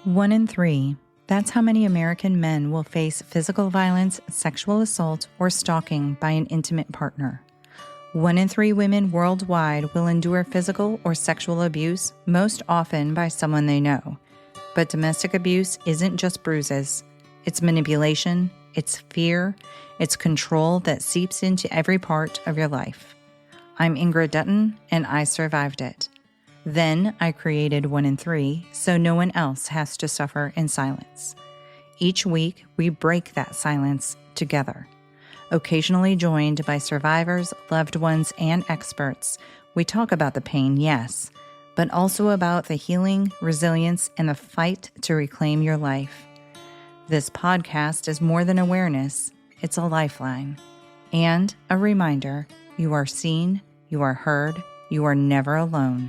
1 in 3. That's how many American men will face physical violence, sexual assault, or stalking by an intimate partner. 1 in 3 women worldwide will endure physical or sexual abuse, most often by someone they know. But domestic abuse isn't just bruises. It's manipulation, it's fear, it's control that seeps into every part of your life. I'm Ingrid Dutton, and I survived it. Then I created 1 in 3 so no one else has to suffer in silence. Each week, we break that silence together. Occasionally joined by survivors, loved ones, and experts, we talk about the pain, yes, but also about the healing, resilience, and the fight to reclaim your life. This podcast is more than awareness, it's a lifeline. And a reminder, you are seen, you are heard, you are never alone.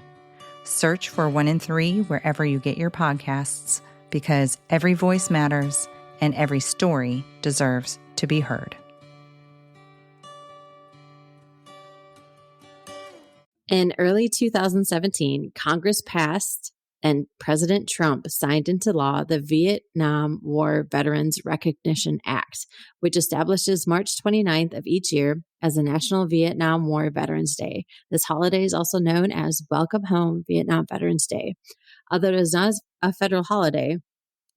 Search for 1 in 3 wherever you get your podcasts, because every voice matters and every story deserves to be heard. In early 2017, Congress passed and President Trump signed into law the Vietnam War Veterans Recognition Act, which establishes March 29th of each year as the National Vietnam War Veterans Day. This holiday is also known as Welcome Home Vietnam Veterans Day. Although it is not a federal holiday,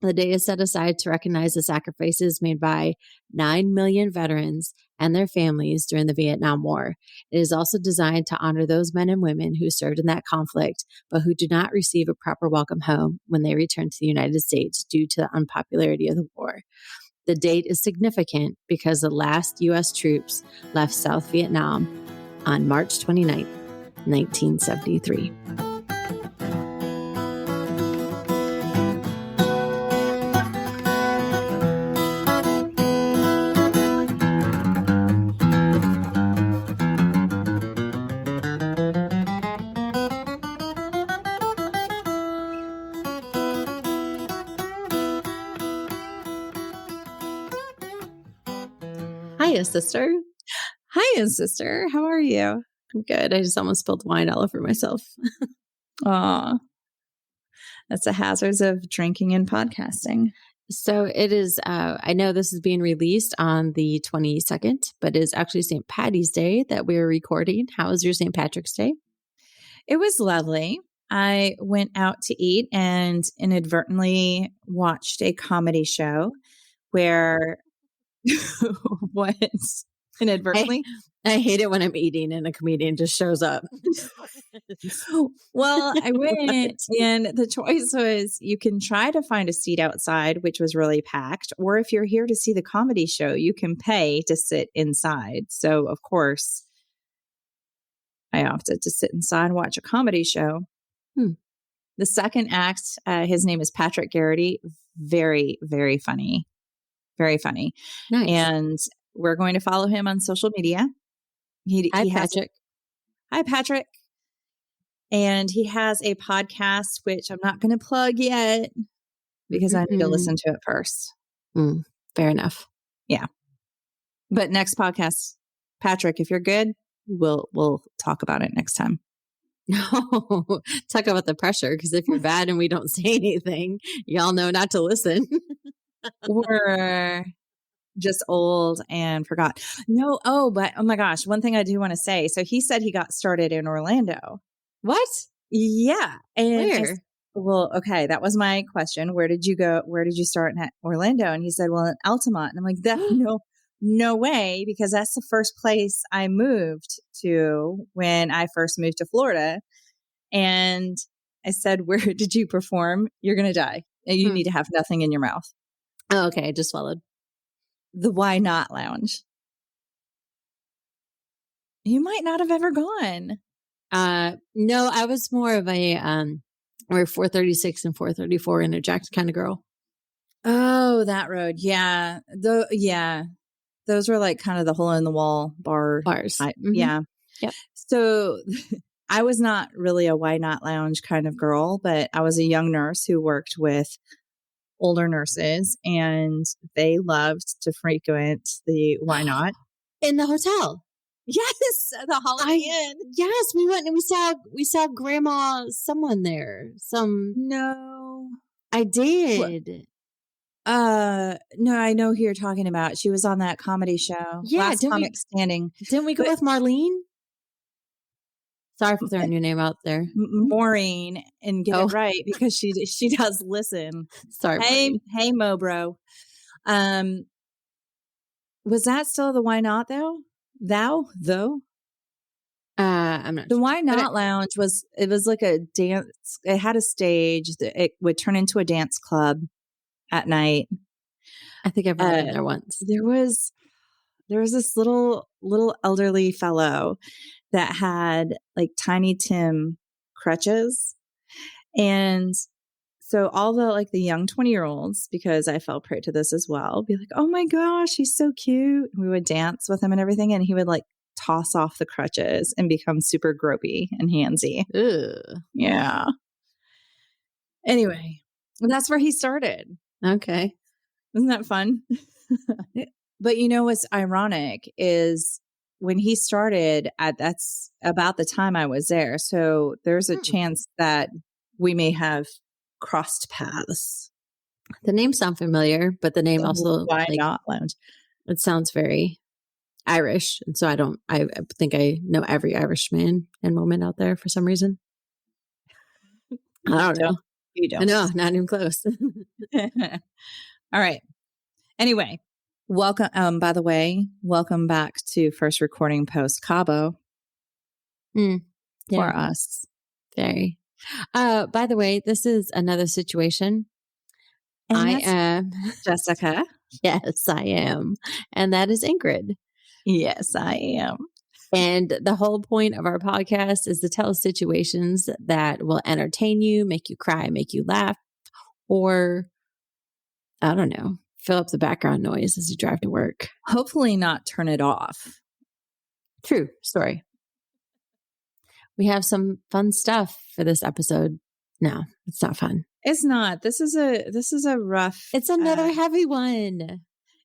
the day is set aside to recognize the sacrifices made by 9 million veterans and their families during the Vietnam War. It is also designed to honor those men and women who served in that conflict, but who did not receive a proper welcome home when they returned to the United States due to the unpopularity of the war. The date is significant because the last U.S. troops left South Vietnam on March 29, 1973. Hiya, sister. Hiya, sister. How are you? I'm good. I just almost spilled wine all over myself. Aw. That's the hazards of drinking and podcasting. So it is, I know this is being released on the 22nd, but it is actually St. Patty's Day that we're recording. How was your St. Patrick's Day? It was lovely. I went out to eat and inadvertently watched a comedy show where what? Inadvertently? I hate it when I'm eating and a comedian just shows up. Well, I went and the choice was you can try to find a seat outside, which was really packed, or if you're here to see the comedy show, you can pay to sit inside. So, of course, I opted to sit inside and watch a comedy show. The second act, his name is Patrick Garrity. Very, very funny. Very funny. Nice. And we're going to follow him on social media. Hi, Patrick. Hi, Patrick. And he has a podcast, which I'm not going to plug yet because I need to listen to it first. Fair enough. Yeah. But next podcast, Patrick, if you're good, we'll talk about it next time. No, talk about the pressure, because if you're bad and we don't say anything, y'all know not to listen. Or just old and forgot. No. But oh my gosh. One thing I do want to say. So he said he got started in Orlando. What? Yeah. And Where? Okay. That was my question. Where did you go? Where did you start in Orlando? And he said, well, in Altamont. And I'm like, no way, because that's the first place I moved to when I first moved to Florida. And I said, where did you perform? You're going to die. You need to have nothing in your mouth. Oh, okay. I just swallowed. The Why Not Lounge. You might not have ever gone. No, I was more of a where 436 and 434 interject kind of girl. Oh, that road. Yeah. Those were like kind of the hole in the wall bars. Yeah. Yep. So I was not really a Why Not Lounge kind of girl, but I was a young nurse who worked with older nurses, and they loved to frequent the Why Not in the hotel. Yes, the Holiday Inn. Yes, we went and we saw Grandma someone there. No, I did. No, I know who you're talking about. She was on that comedy show. Yeah, Last Comic Standing. Didn't we go But- with Marlene? Sorry for throwing your name out there. Maureen, and get Oh. it right because she does listen. Sorry. Hey, Maureen. hey, Mo bro. Was that still the Why Not though? Though? I'm not The sure. Why Not Lounge was like a dance. It had a stage that it would turn into a dance club at night. I think I've been there once. There was this little elderly fellow that had like Tiny Tim crutches. And so all the young 20-year-olds, because I fell prey to this as well, be like, oh my gosh, he's so cute. And we would dance with him and everything. And he would like toss off the crutches and become super gropey and handsy. Ugh. Yeah. Anyway, that's where he started. Okay. Isn't that fun? But you know what's ironic is when he started that's about the time I was there. So there's a chance that we may have crossed paths. The name sounds familiar, but the name also Why Not Lounge? It sounds very Irish, and so I think I know every Irish man and woman out there for some reason. I don't know. You don't. I know, not even close. All right. Anyway, welcome. By the way, welcome back to First Recording Post Cabo for us. Very. By the way, this is another situation. And I that's am Jessica. Yes, I am. And that is Ingrid. Yes, I am. And the whole point of our podcast is to tell situations that will entertain you, make you cry, make you laugh, or I don't know, fill up the background noise as you drive to work. Hopefully not turn it off. True story. We have some fun stuff for this episode. No, it's not fun. It's not. This is a rough. It's another heavy one.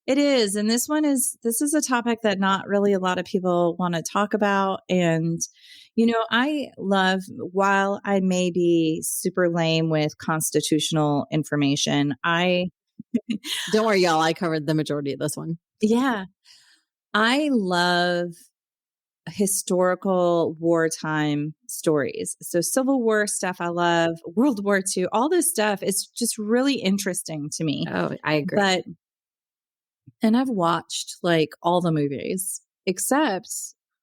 It is. And this is a topic that not really a lot of people want to talk about. And, you know, I love, while I may be super lame with constitutional information, Don't worry, y'all. I covered the majority of this one. Yeah. I love historical wartime stories. So Civil War stuff, I love World War II, all this stuff is just really interesting to me. Oh, I agree. And I've watched like all the movies, except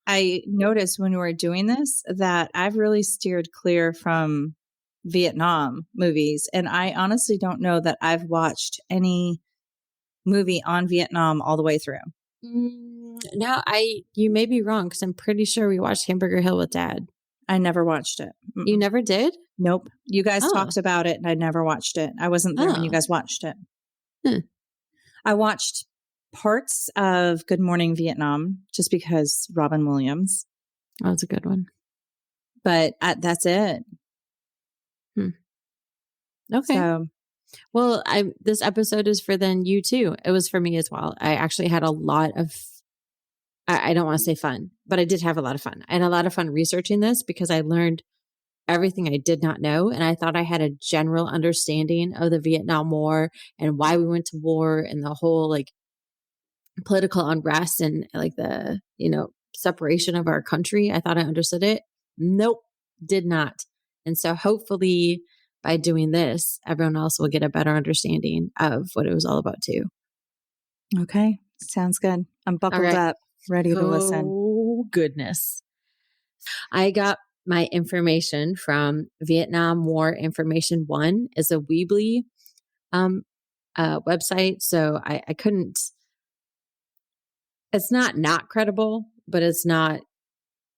I noticed when we were doing this that I've really steered clear from Vietnam movies. And I honestly don't know that I've watched any movie on Vietnam all the way through. No, you may be wrong because I'm pretty sure we watched Hamburger Hill with Dad. I never watched it. You never did? Nope. You guys talked about it and I never watched it. I wasn't there when you guys watched it. I watched parts of Good Morning Vietnam just because Robin Williams. Oh, that's a good one. But that's it. Okay. So, well, this episode is for then you too. It was for me as well. I actually had a lot of, I don't want to say fun, but I did have a lot of fun. I had a lot of fun researching this because I learned everything I did not know. And I thought I had a general understanding of the Vietnam War and why we went to war and the whole like political unrest and like the, separation of our country. I thought I understood it. Nope, did not. And so hopefully by doing this, everyone else will get a better understanding of what it was all about too. Okay. Sounds good. I'm buckled up, ready to listen. Oh, goodness. I got my information from Vietnam War Information 1 is a Weebly website. So I couldn't, it's not credible, but it's not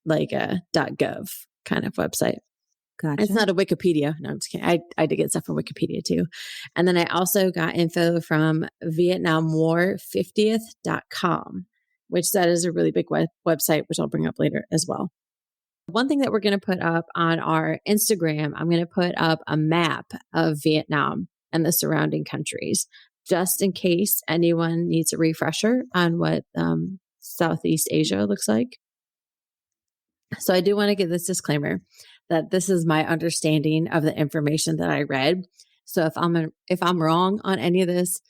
like a .gov kind of website. Gotcha. It's not a Wikipedia. No, I'm just kidding. I did get stuff from Wikipedia too. And then I also got info from VietnamWar50th.com, which that is a really big website, which I'll bring up later as well. One thing that we're going to put up on our Instagram, I'm going to put up a map of Vietnam and the surrounding countries, just in case anyone needs a refresher on what Southeast Asia looks like. So I do want to give this disclaimer that this is my understanding of the information that I read. So if I'm wrong on any of this,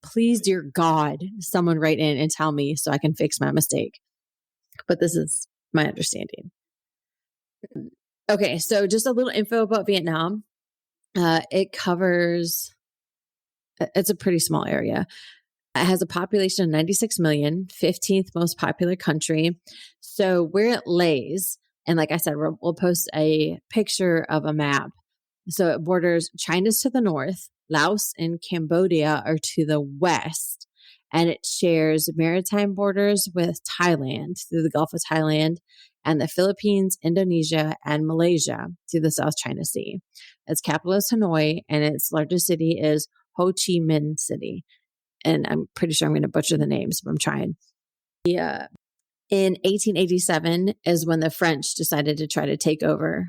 please, dear God, someone write in and tell me so I can fix my mistake. But this is my understanding. Okay, so just a little info about Vietnam. It covers, it's a pretty small area. It has a population of 96 million, 15th most popular country. So where it lays, and like I said, we'll post a picture of a map. So it borders China's to the north, Laos and Cambodia are to the west, and it shares maritime borders with Thailand through the Gulf of Thailand and the Philippines, Indonesia, and Malaysia through the South China Sea. Its capital is Hanoi, and its largest city is Ho Chi Minh City. And I'm pretty sure I'm going to butcher the names, but I'm trying. In 1887 is when the French decided to try to take over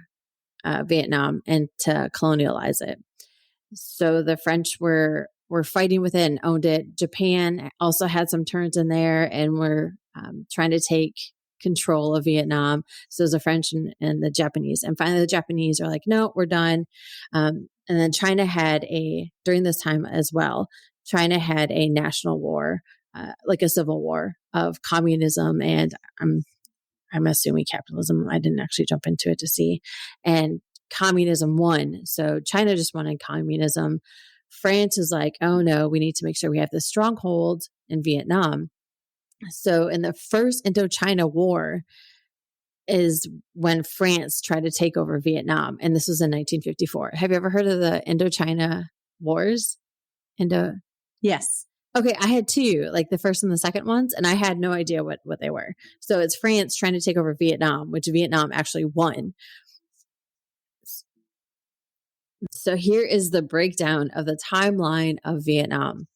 Vietnam and to colonialize it. So the French were fighting with it and owned it. Japan also had some turns in there and were trying to take control of Vietnam. So it was the French and the Japanese. And finally the Japanese are like, no, we're done. And then China had during this time as well, China had a national war, like a civil war of communism and I'm assuming capitalism. I didn't actually jump into it to see. And communism won. So China just wanted communism. France is like, oh no, we need to make sure we have this stronghold in Vietnam. So in the first Indochina War is when France tried to take over Vietnam. And this was in 1954. Have you ever heard of the Indochina Wars? Yes. Okay, I had two, like the first and the second ones, and I had no idea what they were. So it's France trying to take over Vietnam, which Vietnam actually won. So here is the breakdown of the timeline of Vietnam.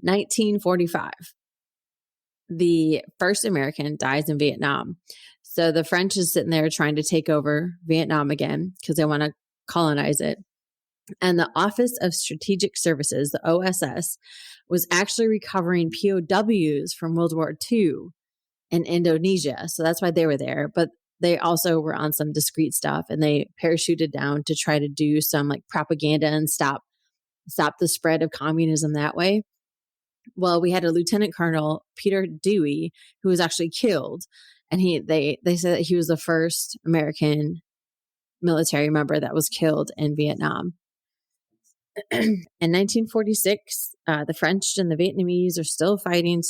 1945. The first American dies in Vietnam. So the French is sitting there trying to take over Vietnam again because they want to colonize it. And the Office of Strategic Services, the OSS, was actually recovering POWs from World War II in Indonesia. So that's why they were there. But they also were on some discreet stuff and they parachuted down to try to do some like propaganda and stop the spread of communism that way. Well, we had a Lieutenant Colonel, Peter Dewey, who was actually killed. And they said that he was the first American military member that was killed in Vietnam. In 1946, the French and the Vietnamese are still fighting.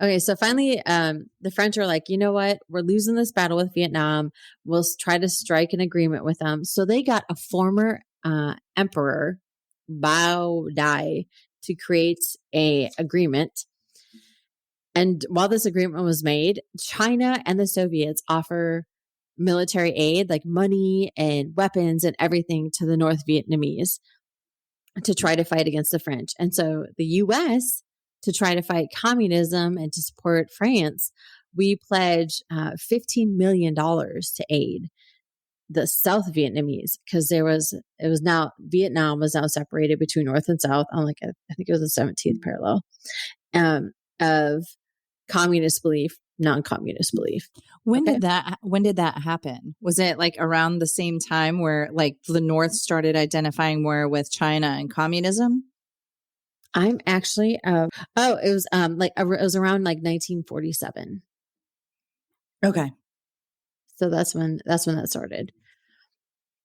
Okay, so finally, the French are like, you know what? We're losing this battle with Vietnam. We'll try to strike an agreement with them. So they got a former emperor, Bao Dai, to create a agreement. And while this agreement was made, China and the Soviets offer military aid, like money and weapons and everything to the North Vietnamese to try to fight against the French. And so the US, to try to fight communism and to support France, we pledged $15 million to aid the South Vietnamese because Vietnam was now separated between North and South on I think it was the 17th parallel of communist belief, non-communist belief. When did that happen? Was it like around the same time where like the North started identifying more with China and communism? I'm actually it was around like 1947. Okay. So that's when that started.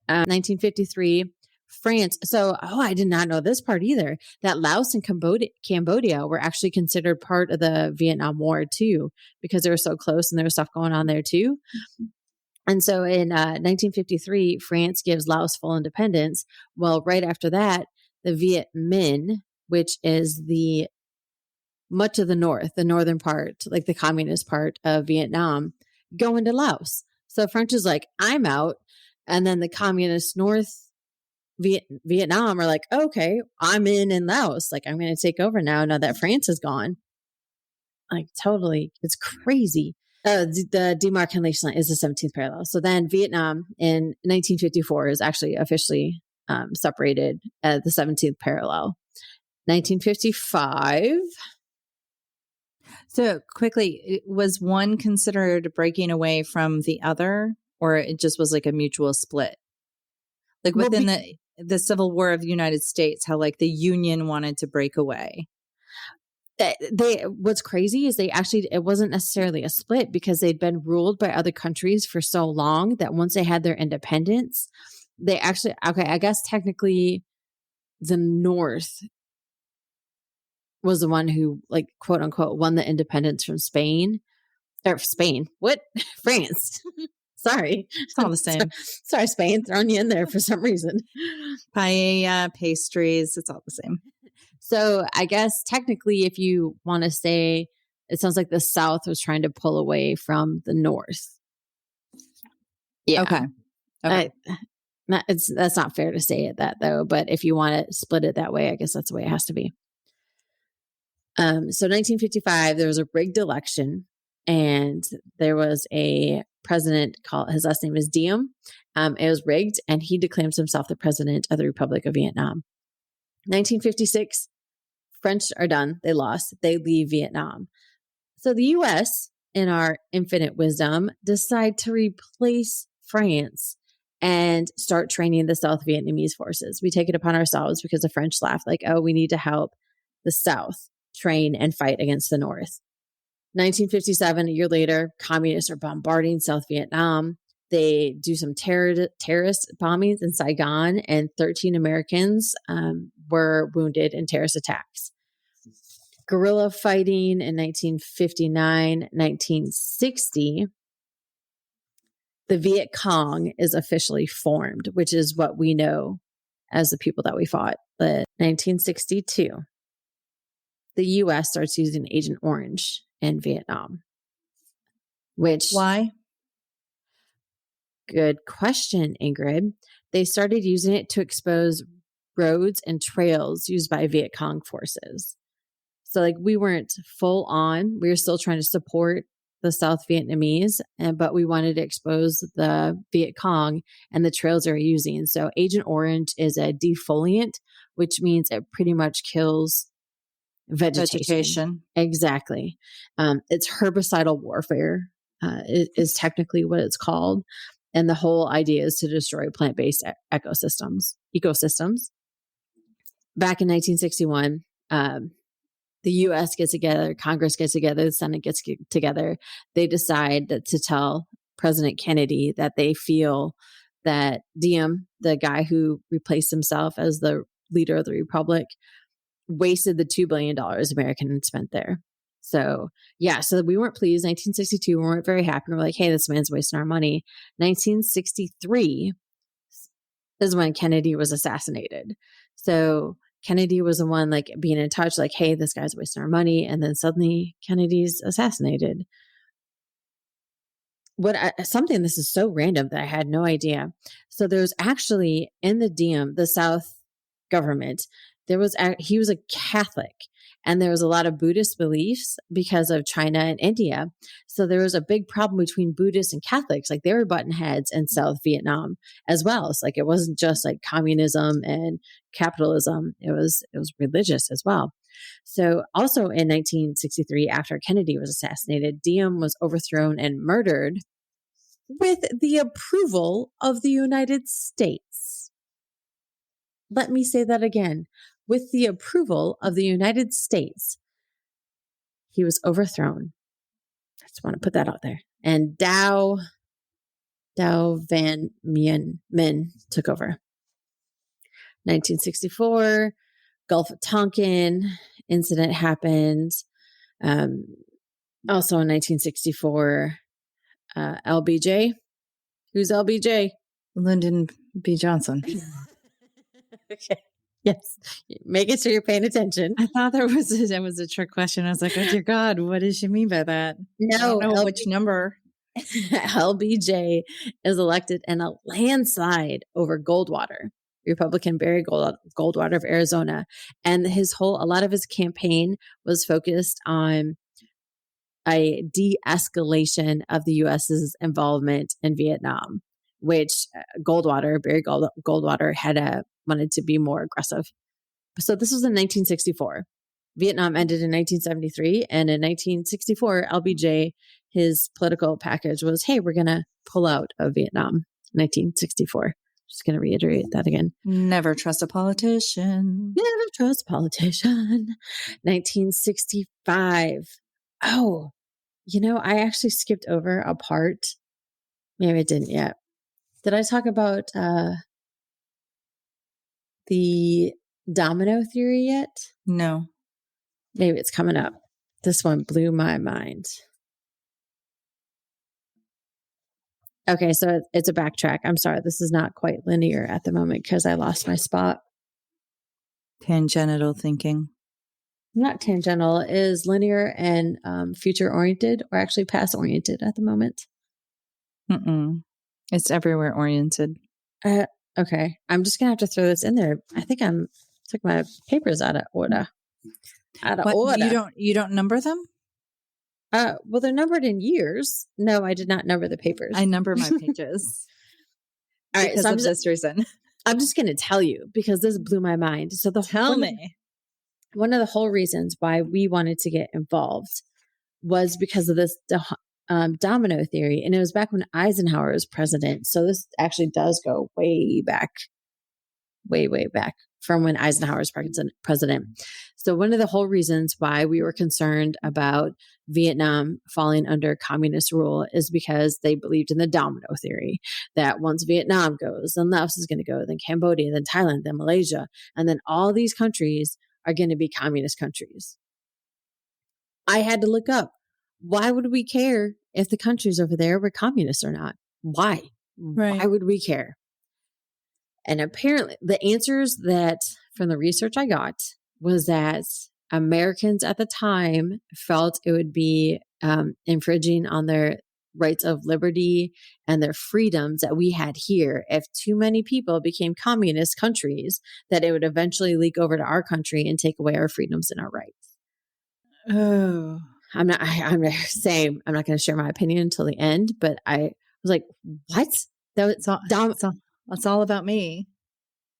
1953, France. So, I did not know this part either, that Laos and Cambodia were actually considered part of the Vietnam War too, because they were so close and there was stuff going on there too. And so in 1953, France gives Laos full independence. Well, right after that, the Viet Minh, which is much of the north, the northern part, like the communist part of Vietnam, go into Laos. So French is like, I'm out. And then the communist North Vietnam are like, okay, I'm in Laos. Like, I'm going to take over now that France is gone. Like, totally. It's crazy. The demarcation line is the 17th parallel. So then Vietnam in 1954 is actually officially separated at the 17th parallel. 1955. So quickly, was one considered breaking away from the other, or it just was like a mutual split? Like within the Civil War of the United States, how like the Union wanted to break away. What's crazy is it wasn't necessarily a split because they'd been ruled by other countries for so long that once they had their independence, they actually, okay, I guess technically the North was the one who, like, quote unquote, won the independence from Spain. What? France. Sorry. It's all the same. Sorry, Spain, throwing you in there for some reason. Paella, pastries, it's all the same. So I guess technically, if you want to say, it sounds like the South was trying to pull away from the North. Yeah. Okay. That's not fair to say it that though, but if you want to split it that way, I guess that's the way it has to be. So 1955, there was a rigged election, and there was a president called, his last name is Diem. It was rigged, and he declaims himself the president of the Republic of Vietnam. 1956, French are done. They lost. They leave Vietnam. So the U.S., in our infinite wisdom, decide to replace France and start training the South Vietnamese forces. We take it upon ourselves because the French laugh like, oh, we need to help the South train and fight against the North. 1957, a year later, communists are bombarding South Vietnam. They do some terrorist bombings in Saigon, and 13 Americans were wounded in terrorist attacks. Guerrilla fighting in 1959, 1960, the Viet Cong is officially formed, which is what we know as the people that we fought. But 1962, the U.S. starts using Agent Orange in Vietnam. Which, why? Good question, Ingrid. They started using it to expose roads and trails used by Viet Cong forces. So like we weren't full on. We were still trying to support the South Vietnamese, but we wanted to expose the Viet Cong and the trails they're using. So Agent Orange is a defoliant, which means it pretty much kills vegetation. Exactly. It's herbicidal warfare is technically what it's called. And the whole idea is to destroy plant-based ecosystems. Back in 1961, the U.S. gets together, Congress gets together, the Senate gets together. They decide to tell President Kennedy that they feel that Diem, the guy who replaced himself as the leader of the Republic, wasted the $2 billion American had spent there. So, yeah, so we weren't pleased. 1962, we weren't very happy. We're like, hey, this man's wasting our money. 1963 is when Kennedy was assassinated. So Kennedy was the one like being in touch, like, hey, this guy's wasting our money. And then suddenly Kennedy's assassinated. Something, this is so random that I had no idea. So there's actually in the Diem, the South government, he was a Catholic, and there was a lot of Buddhist beliefs because of China and India. So there was a big problem between Buddhists and Catholics. Like they were button heads in South Vietnam as well. It's like, it wasn't just like communism and capitalism. It was religious as well. So also in 1963, after Kennedy was assassinated, Diem was overthrown and murdered with the approval of the United States. Let me say that again. With the approval of the United States, he was overthrown. I just want to put that out there. And Dao Van Minh took over. 1964, Gulf of Tonkin incident happened. Also in 1964, LBJ. Who's LBJ? Lyndon B. Johnson. Okay. Yes. Making sure you're paying attention. I thought that was a trick question. I was like, oh dear God, what does she mean by that? No. I don't know which number. LBJ is elected in a landslide over Goldwater, Republican Barry Goldwater of Arizona. And a lot of his campaign was focused on a de-escalation of the U.S.'s involvement in Vietnam, which Barry Goldwater wanted to be more aggressive. So this was in 1964. Vietnam ended in 1973. And in 1964, LBJ, his political package was, hey, we're going to pull out of Vietnam. 1964. Just going to reiterate that again. Never trust a politician. Never trust a politician. 1965. Oh, I actually skipped over a part. Maybe I didn't yet. Did I talk about the domino theory yet? No. Maybe it's coming up. This one blew my mind. Okay, so it's a backtrack. I'm sorry. This is not quite linear at the moment because I lost my spot. Tangential thinking. Not tangential. Is linear and future-oriented or actually past-oriented at the moment? It's everywhere oriented. Okay. I'm just going to have to throw this in there. I think took my papers out of order. Order. You don't number them? Well, they're numbered in years. No, I did not number the papers. I number my pages. All right. Because of this reason. I'm just going to tell you because this blew my mind. So Tell me. One of the whole reasons why we wanted to get involved was because of this domino theory. And it was back when Eisenhower was president. So this actually does go way back from when Eisenhower was president. So one of the whole reasons why we were concerned about Vietnam falling under communist rule is because they believed in the domino theory that once Vietnam goes, then Laos is going to go, then Cambodia, then Thailand, then Malaysia, and then all these countries are going to be communist countries. I had to look up, why would we care if the countries over there were communist or not? Why? Right. Why would we care? And apparently the answers that from the research I got was that Americans at the time felt it would be infringing on their rights of liberty and their freedoms that we had here if too many people became communist countries, that it would eventually leak over to our country and take away our freedoms and our rights. Oh, I'm saying I'm not going to share my opinion until the end, but I was like, what? That's all about me.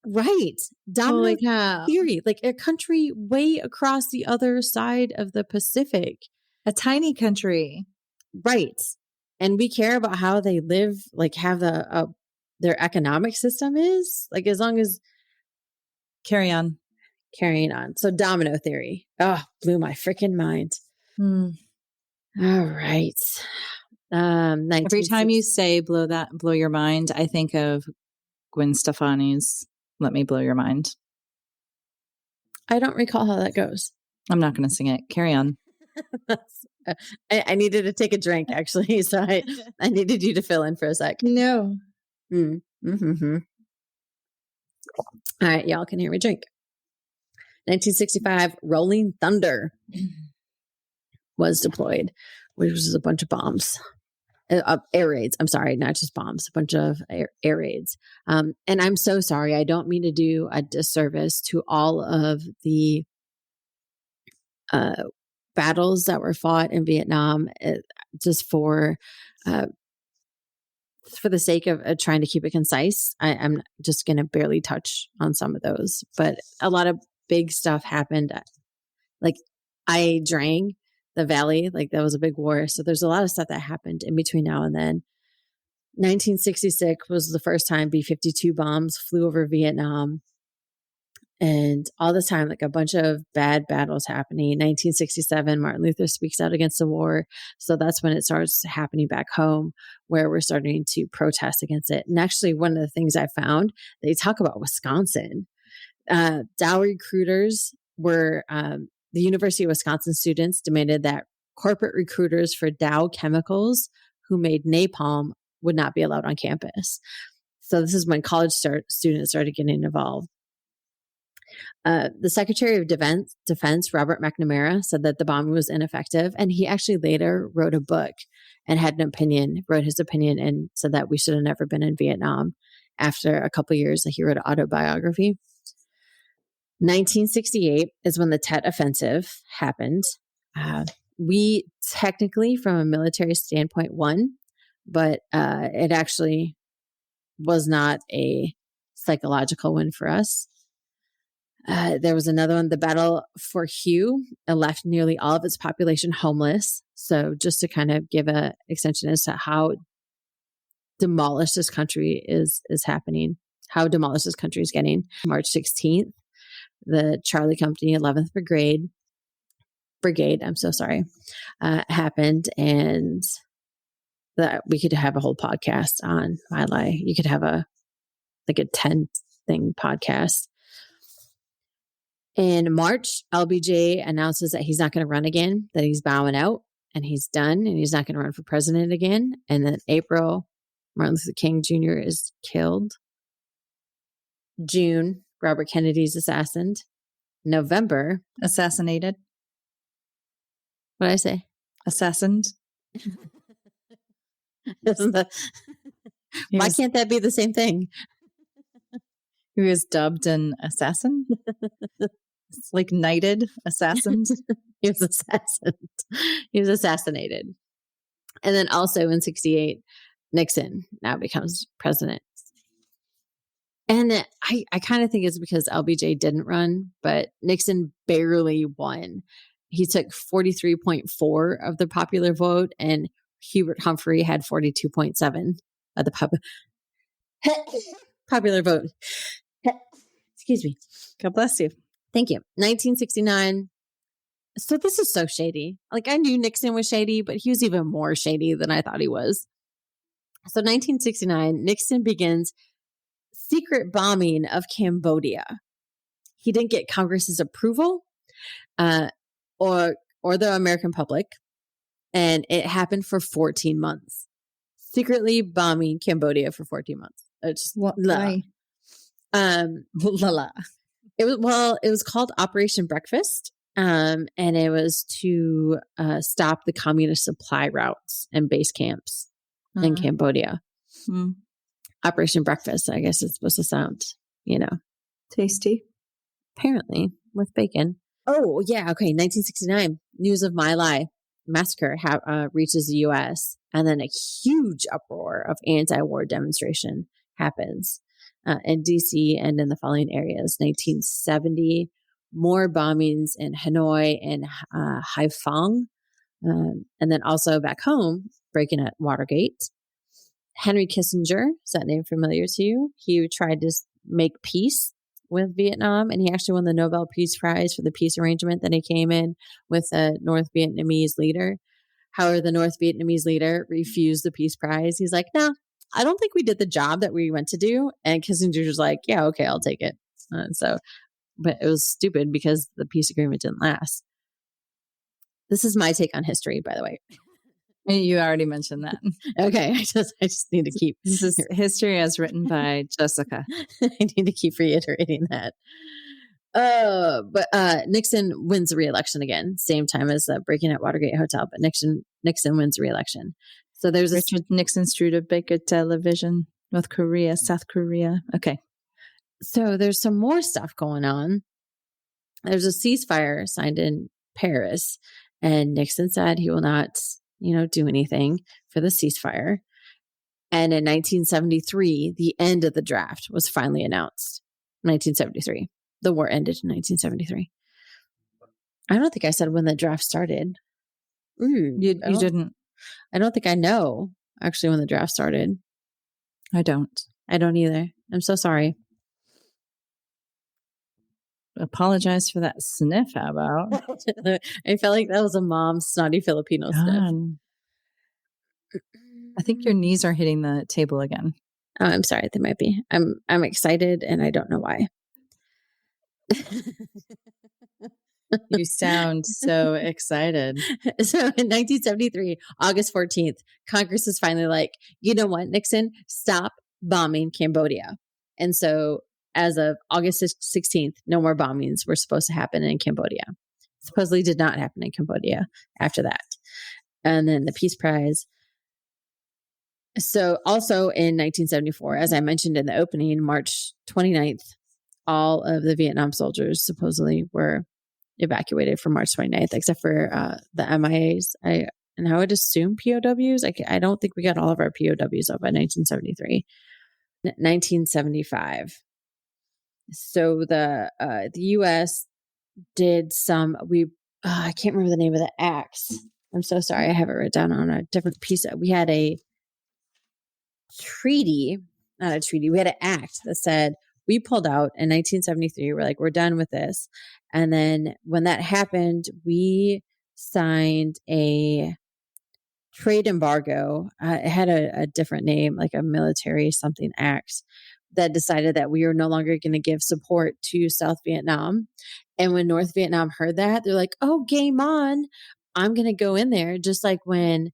Right. Domino theory, like a country way across the other side of the Pacific. A tiny country. Right. And we care about how they live, like have their economic system is, like as long as carrying on. So domino theory. Oh, blew my freaking mind. All right. Every time you say blow your mind, I think of Gwen Stefani's Let Me Blow Your Mind. I don't recall how that goes. I'm not going to sing it. Carry on. I needed to take a drink, actually. So I needed you to fill in for a sec. No. Mm-hmm. All right. Y'all can hear me drink. 1965, Rolling Thunder was deployed, which was a bunch of bombs. Air raids. I'm sorry, not just bombs, a bunch of air raids. And I'm so sorry. I don't mean to do a disservice to all of the battles that were fought in Vietnam, just for the sake of trying to keep it concise. I'm just going to barely touch on some of those, but a lot of big stuff happened. Like Ai Drang, the valley, like that was a big war. So there's a lot of stuff that happened in between now and then. 1966 was the first time B-52 bombs flew over Vietnam. And all this time, like a bunch of bad battles happening. 1967, Martin Luther speaks out against the war. So that's when it starts happening back home, where we're starting to protest against it. And actually, one of the things I found, they talk about Wisconsin. Dow recruiters were, the University of Wisconsin students demanded that corporate recruiters for Dow Chemicals who made napalm would not be allowed on campus. So this is when college students started getting involved. The Secretary of Defense, Robert McNamara, said that the bombing was ineffective. And he actually later wrote a book and wrote his opinion and said that we should have never been in Vietnam. After a couple of years, he wrote an autobiography. 1968 is when the Tet Offensive happened. We technically, from a military standpoint, won, but it actually was not a psychological win for us. There was another one, the Battle for Hue. It left nearly all of its population homeless. So just to kind of give an extension as to how demolished this country is happening. how demolished this country is getting. March 16th, the Charlie Company 11th Brigade, happened, and that we could have a whole podcast on My Lai. You could have a 10 thing podcast. In March, LBJ announces that he's not going to run again, that he's bowing out and he's done and he's not going to run for president again. And then April, Martin Luther King Jr. is killed. June, Robert Kennedy's assassinated. November. Assassinated. What did I say? Assassined. Why can't that be the same thing? He was dubbed an assassin. It's like knighted assassins. He was assassinated. And then also in 1968, Nixon now becomes president. And I kind of think it's because LBJ didn't run, but Nixon barely won. He took 43.4% of the popular vote, and Hubert Humphrey had 42.7% of the popular vote. Excuse me. God bless you. Thank you. 1969. So this is so shady. I knew Nixon was shady, but he was even more shady than I thought he was. So 1969, Nixon begins secret bombing of Cambodia. He didn't get Congress's approval or the American public, and it happened for 14 months. Secretly bombing Cambodia for 14 months. It's just why? It was called Operation Breakfast, and it was to stop the communist supply routes and base camps in Cambodia. Operation Breakfast, I guess it's supposed to sound, tasty. Apparently, with bacon. Oh, yeah. Okay. 1969, news of My Lai massacre reaches the U.S., and then a huge uproar of anti-war demonstration happens in D.C. and in the following areas. 1970, more bombings in Hanoi and Haiphong, and then also back home, breaking at Watergate. Henry Kissinger, is that name familiar to you? He tried to make peace with Vietnam, and he actually won the Nobel Peace Prize for the peace arrangement that he came in with a North Vietnamese leader. However, the North Vietnamese leader refused the peace prize. He's like, no, I don't think we did the job that we went to do. And Kissinger was like, yeah, okay, I'll take it. But it was stupid because the peace agreement didn't last. This is my take on history, by the way. You already mentioned that. Okay, I just need to keep. This is history as written by Jessica. I need to keep reiterating that. But Nixon wins the re-election again, same time as breaking at Watergate Hotel. But Nixon wins re-election. So there's Richard Nixon Studebaker Television, North Korea, South Korea. Okay. So there's some more stuff going on. There's a ceasefire signed in Paris, and Nixon said he will not, do anything for the ceasefire. And in 1973, the end of the draft was finally announced. 1973. The war ended in 1973. I don't think I said when the draft started. You didn't. I don't think I know actually when the draft started. I don't either. I'm so sorry. Apologize for that sniff. How about? I felt like that was a mom's snotty Filipino sniff. I think your knees are hitting the table again. Oh, I'm sorry. They might be. I'm excited, and I don't know why. You sound so excited. So in 1973, August 14th, Congress is finally like, you know what, Nixon, stop bombing Cambodia. And so as of August 16th, no more bombings were supposed to happen in Cambodia. Supposedly did not happen in Cambodia after that. And then the Peace Prize. So also in 1974, as I mentioned in the opening, March 29th, all of the Vietnam soldiers supposedly were evacuated from March 29th, except for the MIAs. I would assume POWs. I don't think we got all of our POWs up by 1973. 1975. So the U.S. did some, I can't remember the name of the acts. I'm so sorry. I have it written down on a different piece. We had a treaty not a treaty. We had an act that said we pulled out in 1973. We're like, we're done with this. And then when that happened, we signed a trade embargo. It had a different name, like a military something act, that decided that we are no longer going to give support to South Vietnam. And when North Vietnam heard that, they're like, oh, game on. I'm going to go in there. Just like when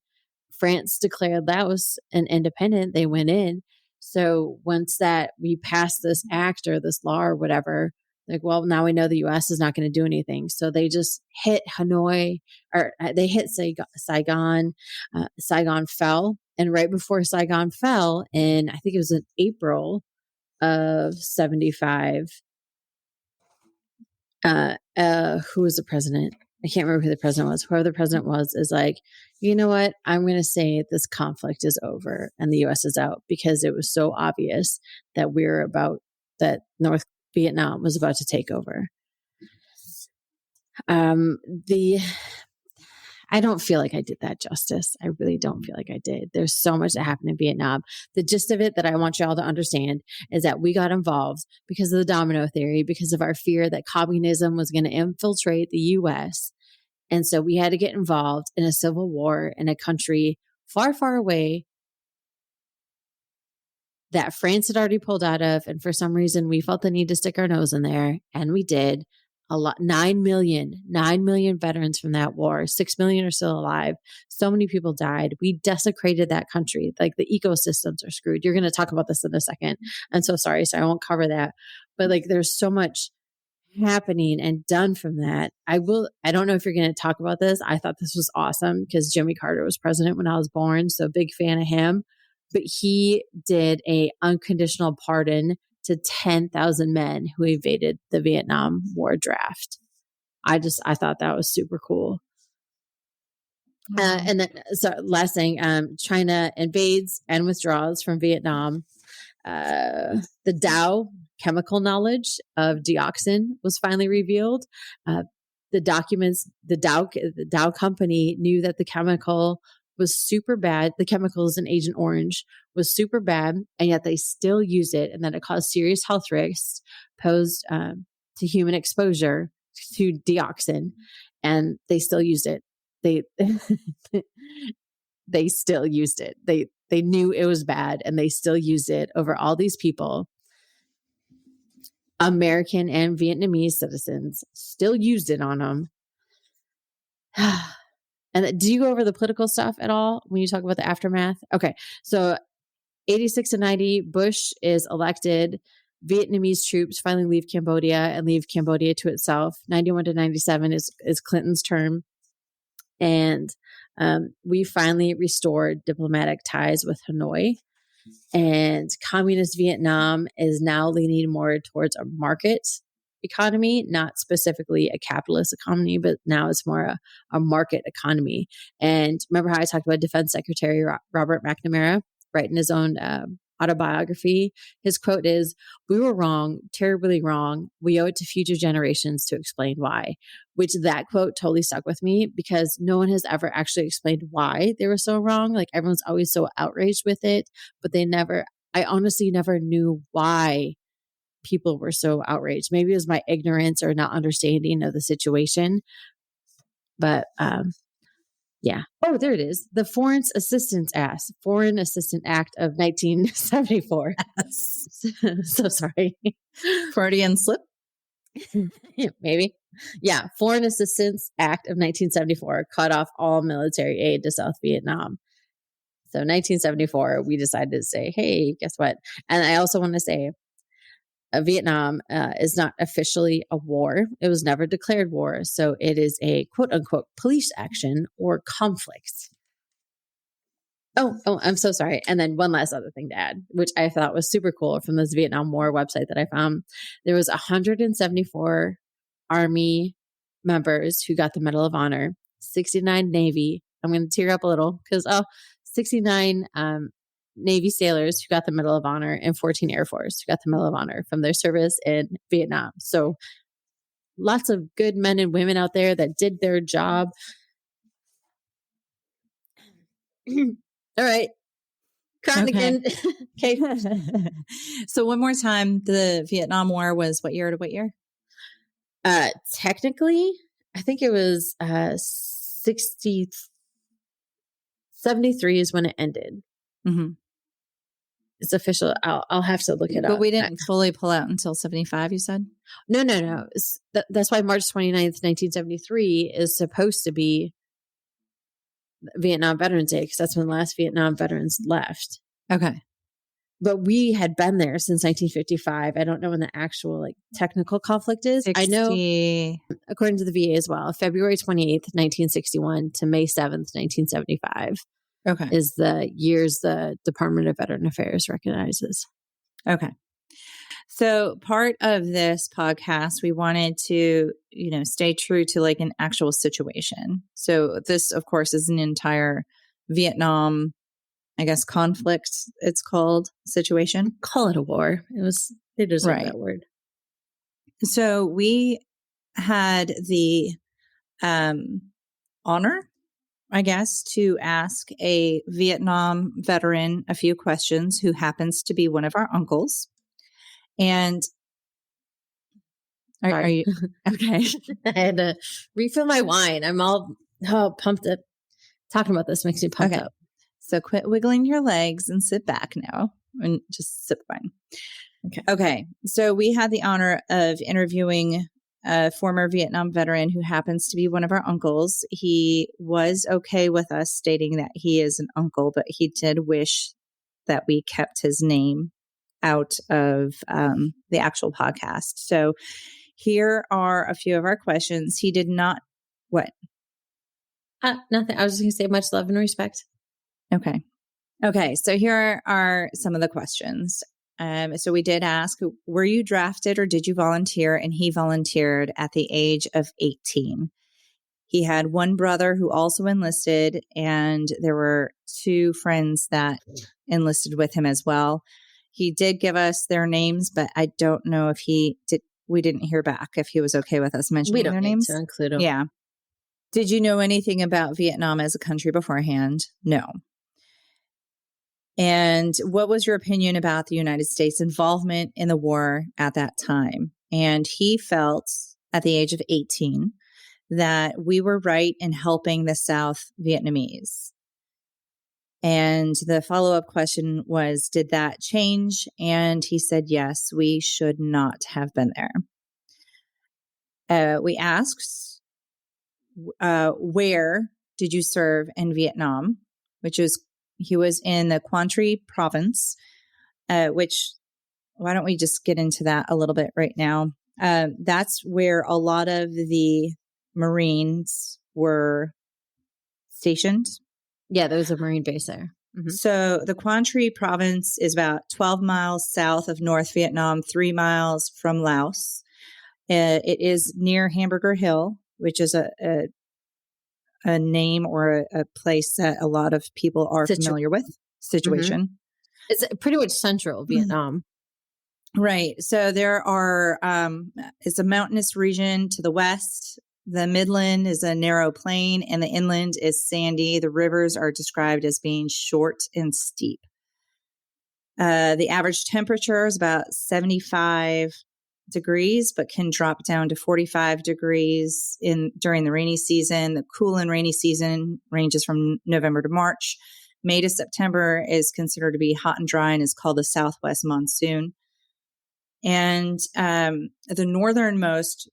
France declared Laos an independent, they went in. So once that we passed this act or this law or whatever, like, well, now we know the U.S. is not going to do anything. So they just hit Hanoi, or they hit Saigon. Saigon fell. And right before Saigon fell, in I think it was in April of 75, who was the president? I can't remember who the president was. Whoever the president was is like, you know what? I'm going to say this conflict is over and the U.S. is out, because it was so obvious that that North Vietnam was about to take over. I don't feel like I did that justice. I really don't feel like I did. There's so much that happened in Vietnam. The gist of it that I want y'all to understand is that we got involved because of the domino theory, because of our fear that communism was going to infiltrate the U.S. And so we had to get involved in a civil war in a country far, far away that France had already pulled out of. And for some reason, we felt the need to stick our nose in there. And we did. 9 million veterans from that war. 6 million are still alive. So many people died. We desecrated that country. Like, the ecosystems are screwed. You're going to talk about this in a second. I'm so sorry. So I won't cover that. But like, there's so much happening and done from that. I don't know if you're going to talk about this. I thought this was awesome because Jimmy Carter was president when I was born. So big fan of him. But he did a unconditional pardon to 10,000 men who evaded the Vietnam War draft. I thought that was super cool. And then, so last thing, China invades and withdraws from Vietnam. The Dow chemical knowledge of dioxin was finally revealed. The Dow company knew that the chemical was super bad. The chemicals in Agent Orange was super bad, and yet they still use it, and that it caused serious health risks posed to human exposure to dioxin, and they still used it. They still used it. They knew it was bad, and they still used it over all these people. American and Vietnamese citizens still used it on them. And do you go over the political stuff at all when you talk about the aftermath? Okay. So 86 to 90, Bush is elected. Vietnamese troops finally leave Cambodia and leave Cambodia to itself. 91 to 97 is Clinton's term. And we finally restored diplomatic ties with Hanoi. And communist Vietnam is now leaning more towards a market economy, not specifically a capitalist economy, but now it's more a market economy. And remember how I talked about Defense Secretary Robert McNamara writing his own autobiography? His quote is, "We were wrong, terribly wrong. We owe it to future generations to explain why," which that quote totally stuck with me because no one has ever actually explained why they were so wrong. Like, everyone's always so outraged with it, but I honestly never knew why people were so outraged. Maybe it was my ignorance or not understanding of the situation. But yeah. Oh, there it is. The Foreign Assistance Act of 1974. So sorry. Freudian slip? Maybe. Yeah. Foreign Assistance Act of 1974 cut off all military aid to South Vietnam. So 1974, we decided to say, hey, guess what? And I also want to say, Vietnam is not officially a war. It was never declared war. So it is a quote unquote police action or conflict. Oh, I'm so sorry. And then one last other thing to add, which I thought was super cool from this Vietnam War website that I found. There was 174 Army members who got the Medal of Honor, 69 Navy. I'm going to tear up a little because 69 Navy sailors who got the Medal of Honor and 14 Air Force who got the Medal of Honor from their service in Vietnam. So lots of good men and women out there that did their job. All right. Crying again. Okay. So one more time, the Vietnam War was what year to what year? Technically, I think it was 73 is when it ended. Mm-hmm. It's official. I'll have to look it up. But we didn't fully pull out until 75, you said? No. That's why March 29th, 1973 is supposed to be Vietnam Veterans Day, because that's when the last Vietnam veterans left. Okay. But we had been there since 1955. I don't know when the actual technical conflict is. 60. I know, according to the VA as well, February 28th, 1961 to May 7th, 1975 is the years the Department of Veteran Affairs recognizes. Okay. So part of this podcast, we wanted to, stay true to an actual situation. So this, of course, is an entire Vietnam, I guess, conflict, it's called, situation. Call it a war. They deserve that word. So we had the honor, I guess, to ask a Vietnam veteran a few questions who happens to be one of our uncles. And are you okay? I had to refill my wine. I'm all pumped up. Talking about this makes me pumped up. So quit wiggling your legs and sit back now and just sip wine. Okay. So we had the honor of interviewing a former Vietnam veteran who happens to be one of our uncles. He was okay with us stating that he is an uncle, but he did wish that we kept his name out of the actual podcast. So here are a few of our questions. He did not, what? Nothing. I was just going to say much love and respect. Okay. So here are some of the questions. So we did ask, were you drafted or did you volunteer? And he volunteered at the age of 18. He had one brother who also enlisted, and there were two friends that enlisted with him as well. He did give us their names, but I don't know if he did. We didn't hear back if he was okay with us mentioning their names. We don't need to include them. Yeah. Did you know anything about Vietnam as a country beforehand? No. And what was your opinion about the United States' involvement in the war at that time? And he felt at the age of 18 that we were right in helping the South Vietnamese. And the follow-up question was, did that change? And he said, yes, we should not have been there. We asked, where did you serve in Vietnam? He was in the Quang Tri province, which, why don't we just get into that a little bit right now? That's where a lot of the Marines were stationed. Yeah, there was a Marine base there. Mm-hmm. So the Quang Tri province is about 12 miles south of North Vietnam, 3 miles from Laos. It is near Hamburger Hill, which is a name or a place that a lot of people are familiar with. Situation. Mm-hmm. It's pretty much central Vietnam. Right. So there are, it's a mountainous region to the west. The midland is a narrow plain and the inland is sandy. The rivers are described as being short and steep. The average temperature is about 75 degrees, but can drop down to 45 degrees during the rainy season. The cool and rainy season ranges from November to March. May to September is considered to be hot and dry and is called the Southwest monsoon. And the northernmost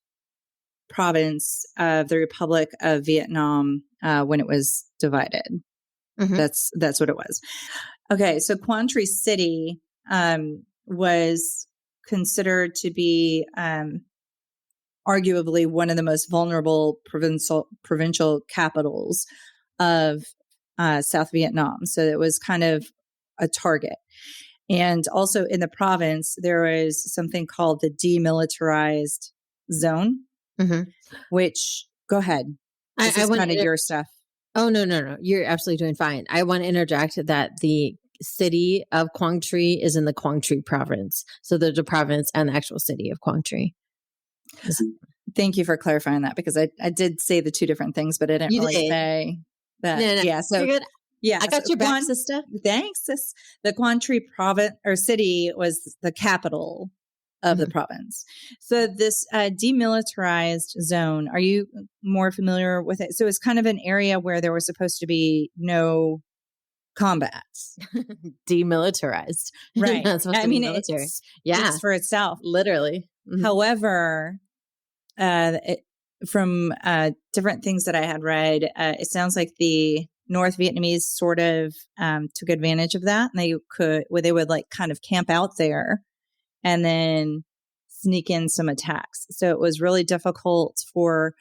province of the Republic of Vietnam, when it was divided, that's what it was. Okay, so Quang Tri City was considered to be arguably one of the most vulnerable provincial capitals of South Vietnam. So it was kind of a target. And also in the province, there was something called the demilitarized zone, which, go ahead. This is kind of your stuff. Oh, no. You're absolutely doing fine. I want to interject that the city of Quang Tri is in the Quang Tri province. So there's a province and the actual city of Quang Tri. Thank you for clarifying that, because I did say the two different things, but I didn't really say that. No. Yeah. So Yeah. I got your back, sister. Thanks. The Quang Tri province or city was the capital of the province. So this demilitarized zone, are you more familiar with it? So it's kind of an area where there was supposed to be no combats. Demilitarized. Right. Not supposed to be military. It Yeah. speaks for itself. Literally. However, from different things that I had read, it sounds like the North Vietnamese sort of took advantage of that, and they would like kind of camp out there and then sneak in some attacks. So it was really difficult for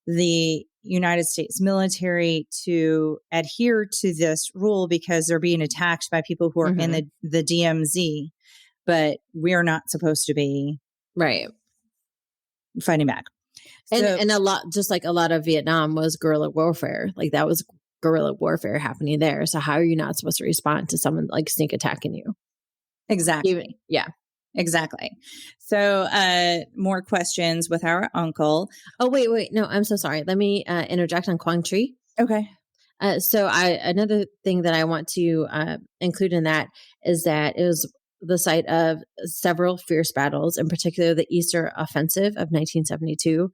the United States military to adhere to this rule because they're being attacked by people who are in the DMZ, but we're not supposed to be fighting back. And a lot, just like a lot of Vietnam was guerrilla warfare. Like that was guerrilla warfare happening there. So how are you not supposed to respond to someone like sneak attacking you? Exactly. Exactly. So more questions with our uncle. Oh, wait. No, I'm so sorry. Let me interject on Quang Tri. Okay. So another thing that I want to include in that is that it was the site of several fierce battles, in particular the Easter Offensive of 1972.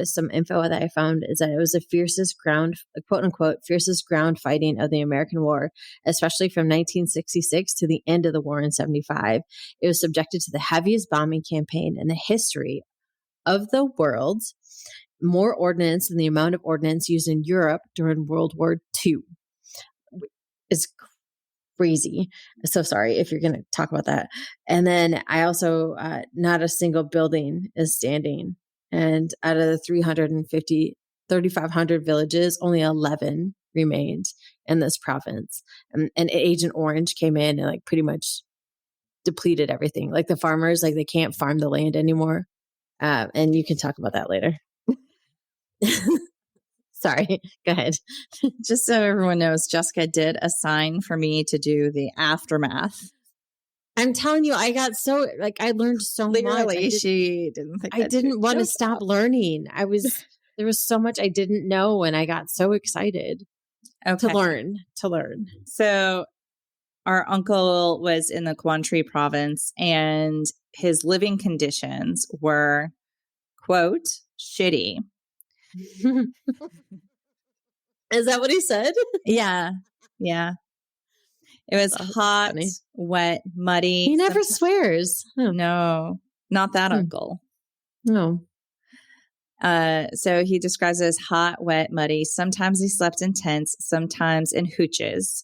Some info that I found is that it was the fiercest ground, quote unquote, fiercest ground fighting of the American war, especially from 1966 to the end of the war in 75. It was subjected to the heaviest bombing campaign in the history of the world, more ordnance than the amount of ordnance used in Europe during World War II. It's crazy. So sorry if you're going to talk about that. And then I also, not a single building is standing. And out of the 3,500 villages, only 11 remained in this province. And Agent Orange came in and like pretty much depleted everything. Like the farmers, like they can't farm the land anymore. And you can talk about that later. Sorry, go ahead. Just so everyone knows, Jessica did assign for me to do the aftermath. I'm telling you, I got so I learned so much. She didn't think I didn't want to stop learning. There was so much I didn't know, and I got so excited to learn. So our uncle was in the Quang Tri province, and his living conditions were, quote, shitty. Is that what he said? Yeah. It was hot, funny. Wet, muddy. He never swears. No, not that uncle. No. So he describes it as hot, wet, muddy. Sometimes he slept in tents, sometimes in hooches,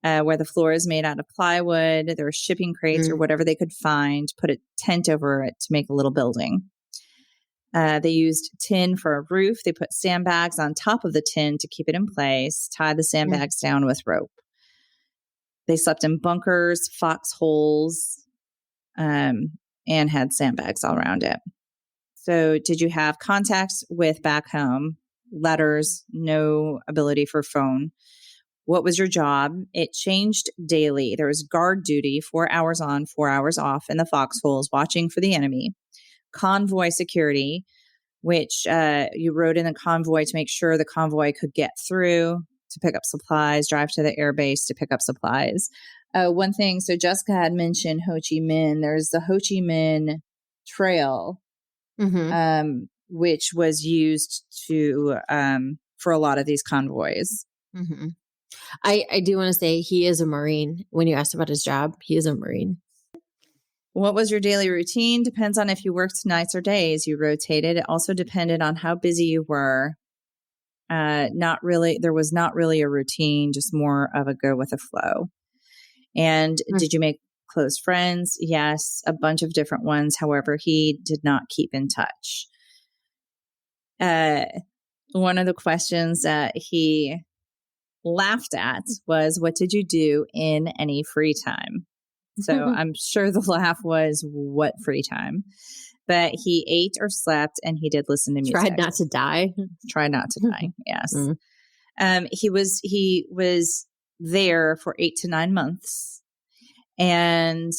where the floor is made out of plywood. There were shipping crates or whatever they could find, put a tent over it to make a little building. They used tin for a roof. They put sandbags on top of the tin to keep it in place, tied the sandbags down with rope. They slept in bunkers, foxholes, and had sandbags all around it. So did you have contacts with back home? Letters, no ability for phone. What was your job? It changed daily. There was guard duty, 4 hours on, 4 hours off in the foxholes, watching for the enemy. Convoy security, which you rode in the convoy to make sure the convoy could get through to pick up supplies, drive to the airbase to pick up supplies. One thing, so Jessica had mentioned Ho Chi Minh. There's the Ho Chi Minh Trail, which was used to for a lot of these convoys. Mm-hmm. I do want to say he is a Marine. When you asked about his job, he is a Marine. What was your daily routine? Depends on if you worked nights or days. You rotated. It also depended on how busy you were. There was not really a routine, just more of a go with the flow. And did you make close friends? Yes, a bunch of different ones. However, he did not keep in touch. One of the questions that he laughed at was, what did you do in any free time? So I'm sure the laugh was, what free time? But he ate or slept, and he did listen to music. Tried not to die. Tried not to die. Yes. He was there for 8 to 9 months. And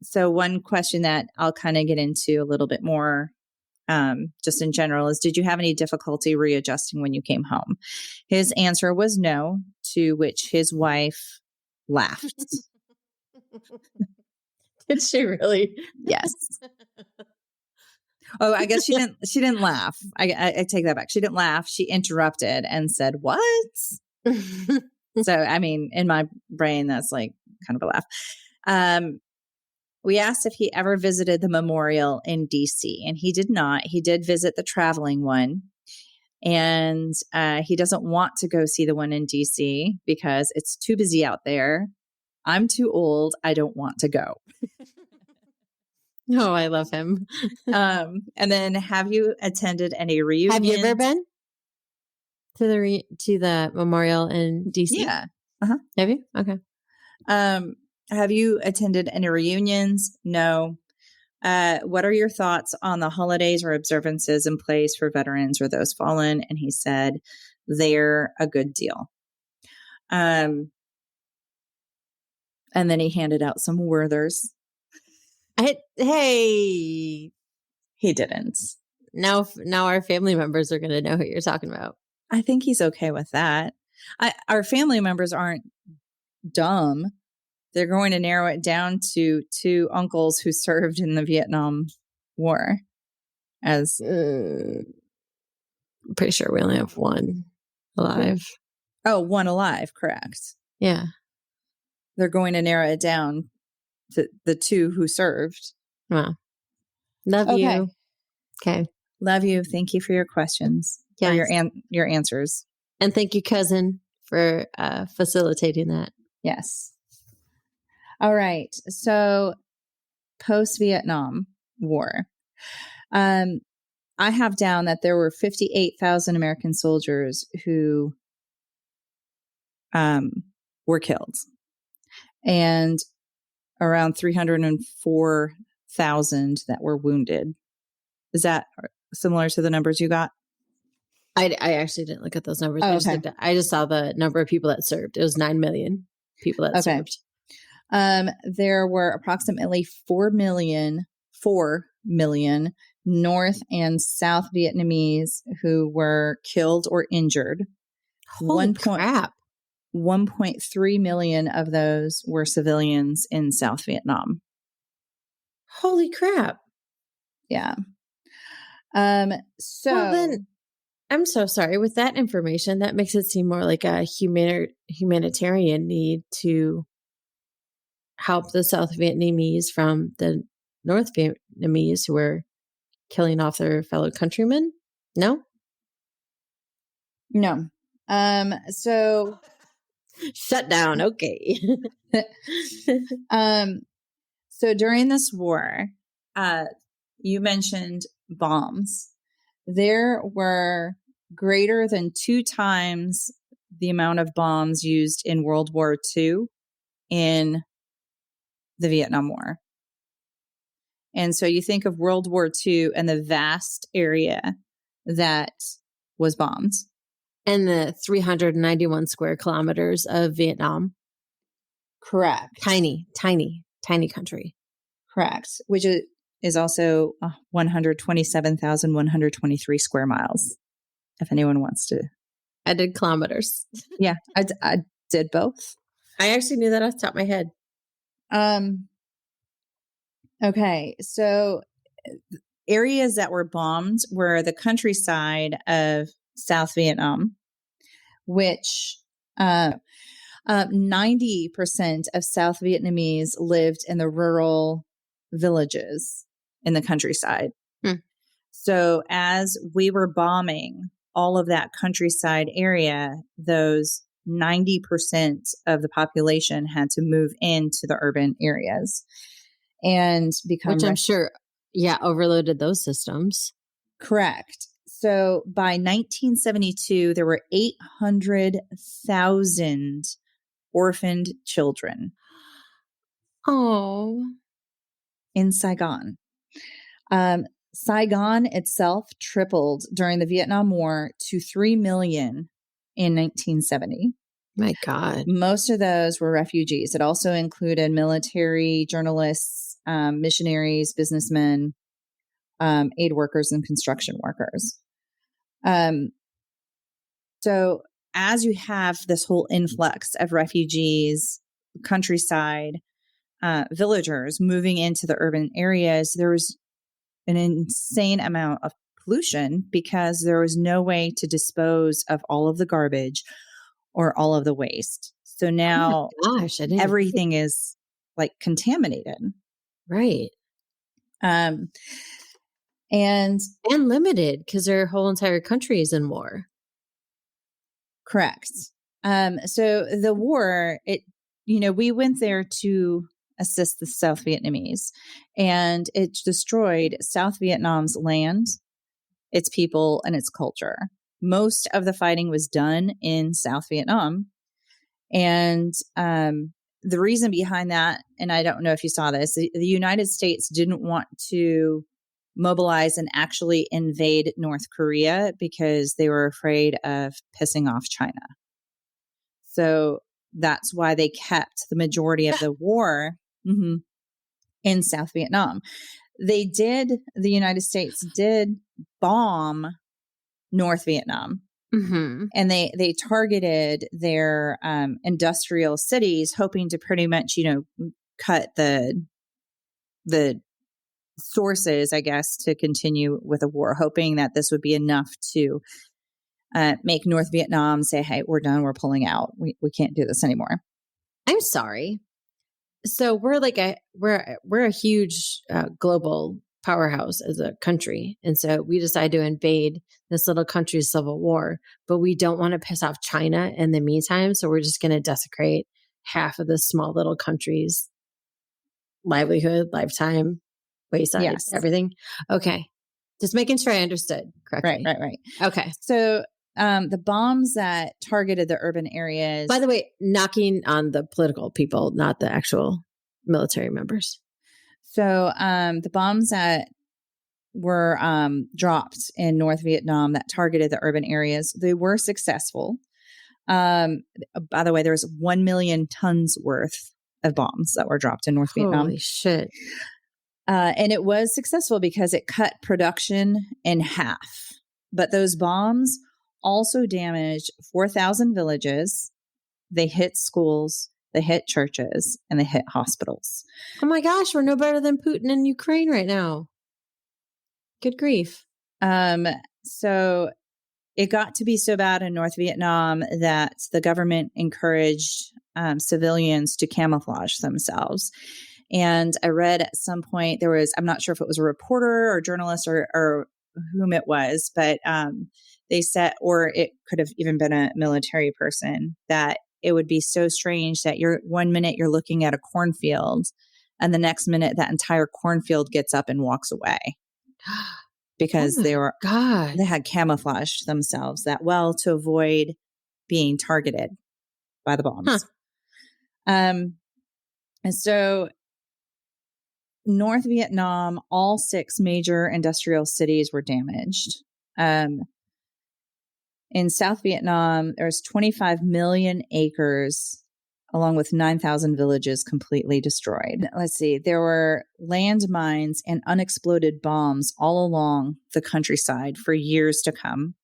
so one question that I'll kind of get into a little bit more just in general, is did you have any difficulty readjusting when you came home? His answer was no, to which his wife laughed. Did she really? Yes. Oh, I guess she didn't laugh. I take that back. She didn't laugh. She interrupted and said, "What?" So, I mean, in my brain, that's like kind of a laugh. We asked if he ever visited the memorial in DC, and he did not. He did visit the traveling one, and he doesn't want to go see the one in DC because it's too busy out there. I'm too old. I don't want to go. Oh, I love him. And then, have you attended any reunions? Have you ever been to the memorial in DC? Yeah. Have you? Okay. Have you attended any reunions? No. What are your thoughts on the holidays or observances in place for veterans or those fallen? And he said, they're a good deal. And then he handed out some Werthers. Hey. He didn't. Now our family members are going to know who you're talking about. I think he's okay with that. Our family members aren't dumb. They're going to narrow it down to two uncles who served in the Vietnam War. I'm pretty sure we only have one alive. Oh, one alive, correct. Yeah. They're going to narrow it down to the two who served. Wow. Love you. Okay. Love you. Thank you for your questions. Yes. Or your answers. And thank you, cousin, for facilitating that. Yes. All right. So post-Vietnam War, I have down that there were 58,000 American soldiers who were killed and around 304,000 that were wounded. Is that similar to the numbers you got? I actually didn't look at those numbers. Oh, okay. I just saw the number of people that served. It was 9 million people that served. There were approximately 4 million North and South Vietnamese who were killed or injured. Holy crap. 1.3 million of those were civilians in South Vietnam. Holy crap. Yeah. Well, then, I'm so sorry. With that information, that makes it seem more like a humanitarian need to help the South Vietnamese from the North Vietnamese who were killing off their fellow countrymen. No? No. So shut down. Okay. So during this war, you mentioned bombs. There were greater than 2 times the amount of bombs used in World War II in the Vietnam War. And so you think of World War II and the vast area that was bombed. And the 391 square kilometers of Vietnam. Correct. Tiny country. Correct. Which is also 127,123 square miles, if anyone wants to. I did kilometers. Yeah, I did both. I actually knew that off the top of my head. Okay, so areas that were bombed were the countryside of South Vietnam, which 90% of South Vietnamese lived in the rural villages in the countryside. So as we were bombing all of that countryside area, those 90% of the population had to move into the urban areas and become... Which I'm sure, overloaded those systems. Correct. So by 1972, there were 800,000 orphaned children. Oh. In Saigon. Saigon itself tripled during the Vietnam War to 3 million in 1970. My God. Most of those were refugees. It also included military, journalists, missionaries, businessmen. aid workers and construction workers. So as you have this whole influx of refugees, countryside, villagers moving into the urban areas, there was an insane amount of pollution because there was no way to dispose of all of the garbage or all of the waste. So now everything is like contaminated. Right. And limited because their whole entire country is in war. Correct. So the war, we went there to assist the South Vietnamese, and it destroyed South Vietnam's land, its people, and its culture. Most of the fighting was done in South Vietnam. And the reason behind that, and I don't know if you saw this, the United States didn't want to mobilize and actually invade North Korea because they were afraid of pissing off China. So that's why they kept the majority of the war in South Vietnam. The United States did bomb North Vietnam. And they targeted their industrial cities, hoping to pretty much, cut the sources, I guess, to continue with a war, hoping that this would be enough to make North Vietnam say, hey, we're done. We're pulling out. We can't do this anymore. I'm sorry. So we're like we're a huge global powerhouse as a country. And so we decide to invade this little country's civil war, but we don't want to piss off China in the meantime. So we're just going to desecrate half of this small little country's livelihood, lifetime, wayside, everything. Okay. Just making sure I understood correctly. Right. Okay. So the bombs that targeted the urban areas. By the way, knocking on the political people, not the actual military members. So the bombs that were dropped in North Vietnam that targeted the urban areas, they were successful. By the way, there was 1 million tons worth of bombs that were dropped in North Vietnam. Holy shit. And it was successful because it cut production in half. But those bombs also damaged 4,000 villages. They hit schools, they hit churches, and they hit hospitals. Oh my gosh, we're no better than Putin in Ukraine right now. Good grief. So it got to be so bad in North Vietnam that the government encouraged civilians to camouflage themselves. And I read at some point I'm not sure if it was a reporter or journalist or whom it was, but they said, or it could have even been a military person, that it would be so strange that one minute you're looking at a cornfield and the next minute that entire cornfield gets up and walks away because they had camouflaged themselves that well to avoid being targeted by the bombs. And so North Vietnam, all 6 major industrial cities were damaged. In South Vietnam, there's 25 million acres, along with 9,000 villages completely destroyed. Let's see, there were landmines and unexploded bombs all along the countryside for years to come.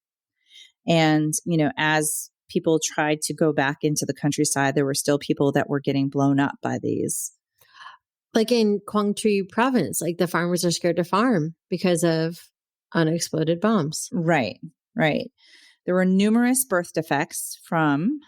And, as people tried to go back into the countryside, there were still people that were getting blown up by these. Like in Quang Tri province, like the farmers are scared to farm because of unexploded bombs. Right. There were numerous birth defects from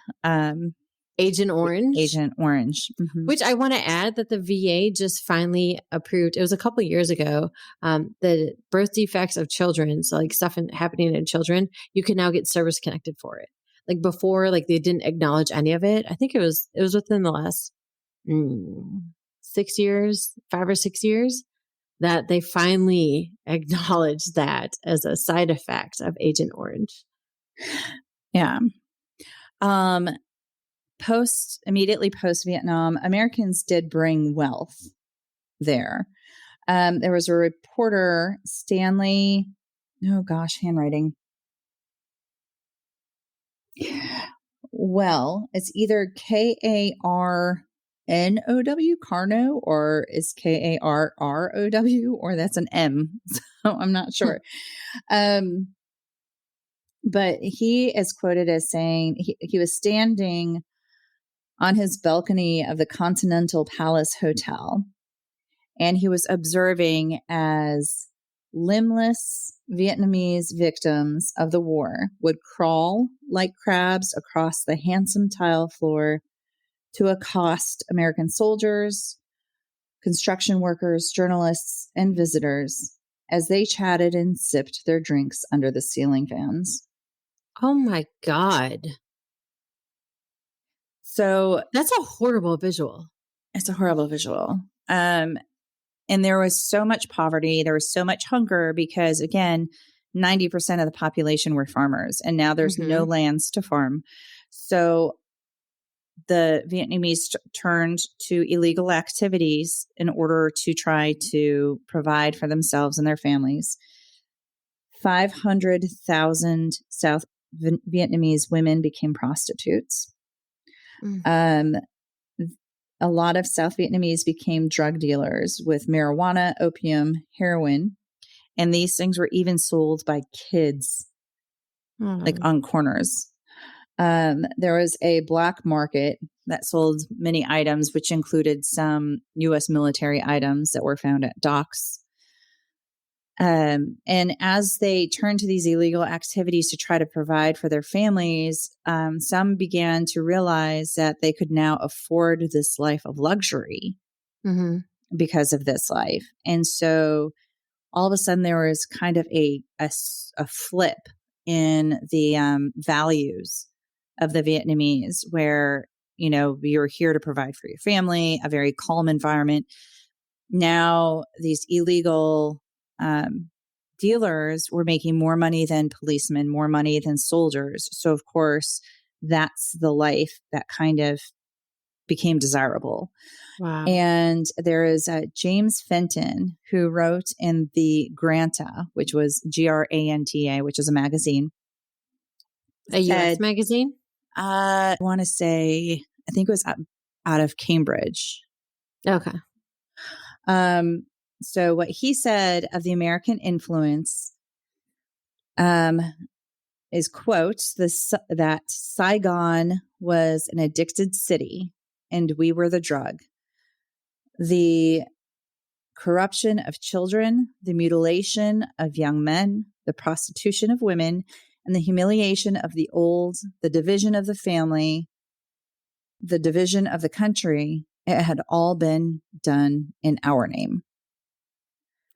Agent Orange. Mm-hmm. Which I want to add that the VA just finally approved. It was a couple of years ago. The birth defects of children, so like stuff happening in children, you can now get service connected for it. Like before, like they didn't acknowledge any of it. I think it was within the last 6 years, 5 or 6 years, that they finally acknowledged that as a side effect of Agent Orange. Yeah. Immediately post Vietnam, Americans did bring wealth there. There was a reporter, Stanley. Oh gosh, handwriting. Well, it's either Karn K-A-R-N-O-W, Carno, or is K-A-R-R-O-W, or that's an M. So I'm not sure. But he is quoted as saying he was standing on his balcony of the Continental Palace Hotel, and he was observing as limbless Vietnamese victims of the war would crawl like crabs across the handsome tile floor to accost American soldiers, construction workers, journalists, and visitors as they chatted and sipped their drinks under the ceiling fans. Oh my God. So that's a horrible visual. It's a horrible visual. And there was so much poverty. There was so much hunger because, again, 90% of the population were farmers, and now there's no lands to farm. So the Vietnamese turned to illegal activities in order to try to provide for themselves and their families. 500,000 South Vietnamese women became prostitutes. A lot of South Vietnamese became drug dealers with marijuana, opium, heroin, and these things were even sold by kids, like on corners. There was a black market that sold many items, which included some U.S. military items that were found at docks. And as they turned to these illegal activities to try to provide for their families, some began to realize that they could now afford this life of luxury because of this life. And so all of a sudden there was kind of a flip in the values of the Vietnamese, where, you know, you're here to provide for your family, a very calm environment. Now these illegal dealers were making more money than policemen, more money than soldiers. So, of course, that's the life that kind of became desirable. Wow. And there is James Fenton, who wrote in the Granta, which was Granta, which is a magazine. A U.S. magazine? I want to say, I think it was out of Cambridge. Okay. So what he said of the American influence is, quote, that Saigon was an addicted city and we were the drug. The corruption of children, the mutilation of young men, the prostitution of women, and the humiliation of the old, the division of the family, the division of the country, it had all been done in our name.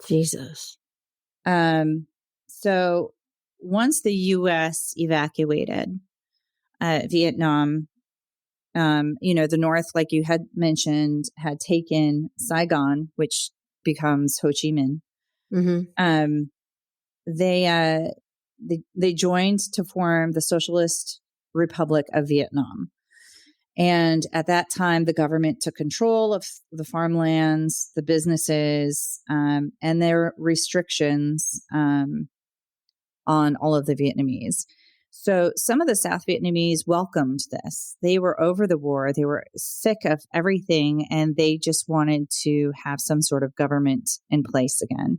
Jesus. So once the U.S. evacuated Vietnam, the North, like you had mentioned, had taken Saigon, which becomes Ho Chi Minh. They joined to form the Socialist Republic of Vietnam. And at that time, the government took control of the farmlands, the businesses, and their restrictions on all of the Vietnamese. So some of the South Vietnamese welcomed this. They were over the war. They were sick of everything, and they just wanted to have some sort of government in place again.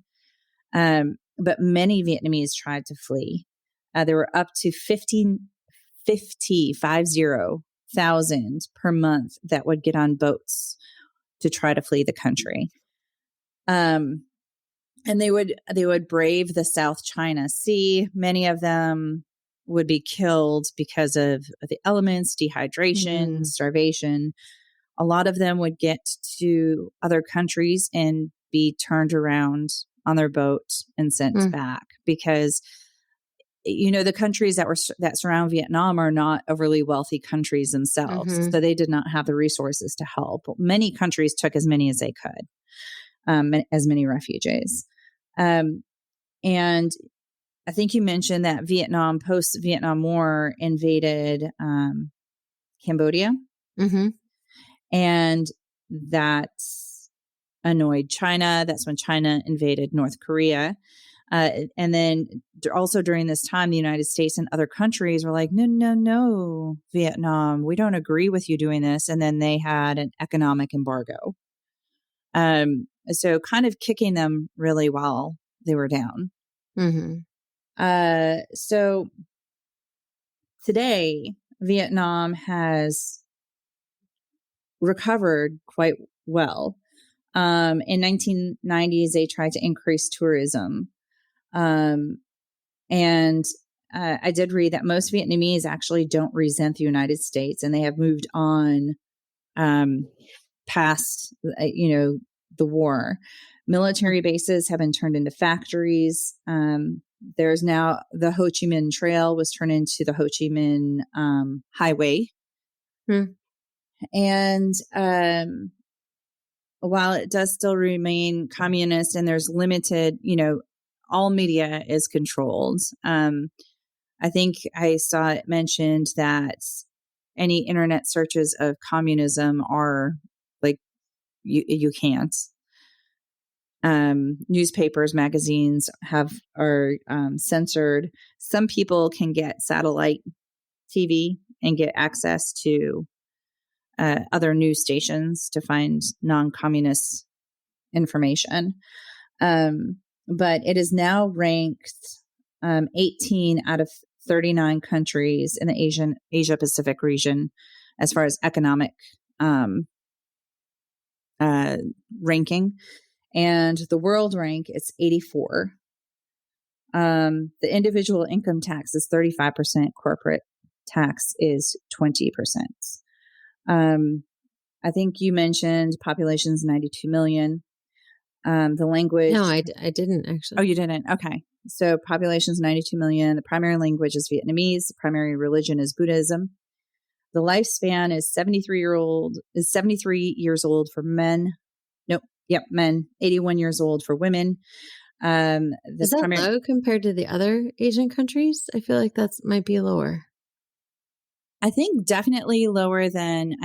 But many Vietnamese tried to flee. There were up to 50,000 per month that would get on boats to try to flee the country. And they would brave the South China Sea. Many of them would be killed because of the elements, dehydration, starvation. A lot of them would get to other countries and be turned around on their boat and sent back because, you know, the countries that surround Vietnam are not overly wealthy countries themselves. So they did not have the resources to help. Many countries took as many as they could, as many refugees. And I think you mentioned that Vietnam, post-Vietnam War, invaded Cambodia. And that annoyed China. That's when China invaded North Korea. And then also during this time, the United States and other countries were like, no, Vietnam, we don't agree with you doing this. And then they had an economic embargo. So kind of kicking them really while they were down. Mm-hmm. So today, Vietnam has recovered quite well. In 1990s, they tried to increase tourism. And I did read that most Vietnamese actually don't resent the United States, and they have moved on past, the war. Military bases have been turned into factories. There's now the Ho Chi Minh Trail was turned into the Ho Chi Minh Highway. And while it does still remain communist and there's limited, all media is controlled. I think I saw it mentioned that any internet searches of communism are like, you can't. Newspapers, magazines are censored. Some people can get satellite TV and get access to other news stations to find non-communist information. But it is now ranked 18 out of 39 countries in the Asia Pacific region as far as economic ranking. And the world rank, it's 84. The individual income tax is 35%. Corporate tax is 20%. I think you mentioned population's 92 million. The language. No, I didn't actually. Oh, you didn't? Okay. So population's 92 million. The primary language is Vietnamese. The primary religion is Buddhism. The lifespan is 73 years old for men. Men. 81 years old for women. Is that low compared to the other Asian countries? I feel like that might be lower. I think definitely lower than,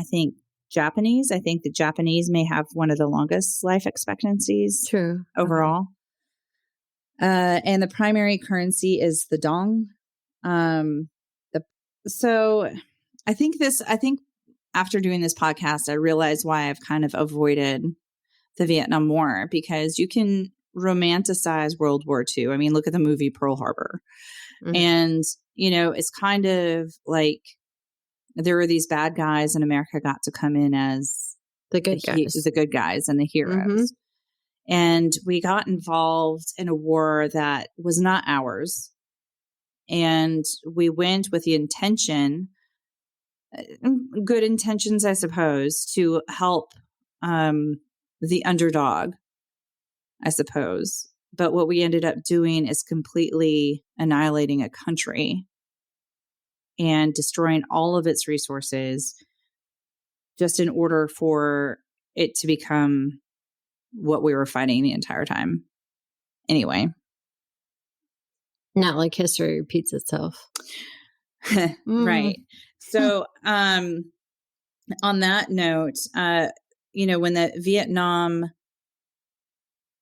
Japanese. I think the Japanese may have one of the longest life expectancies. True. Overall. Okay. And the primary currency is the dong. So I think after doing this podcast, I realized why I've kind of avoided the Vietnam War, because you can romanticize World War II. I mean, look at the movie Pearl Harbor. Mm-hmm. And, it's kind of like there were these bad guys and America got to come in as the good guys and the heroes. Mm-hmm. And we got involved in a war that was not ours. And we went with the intention, good intentions, I suppose, to help the underdog, I suppose. But what we ended up doing is completely annihilating a country and destroying all of its resources just in order for it to become what we were fighting the entire time. Anyway. Not like history repeats itself. Right. So, on that note, when the Vietnam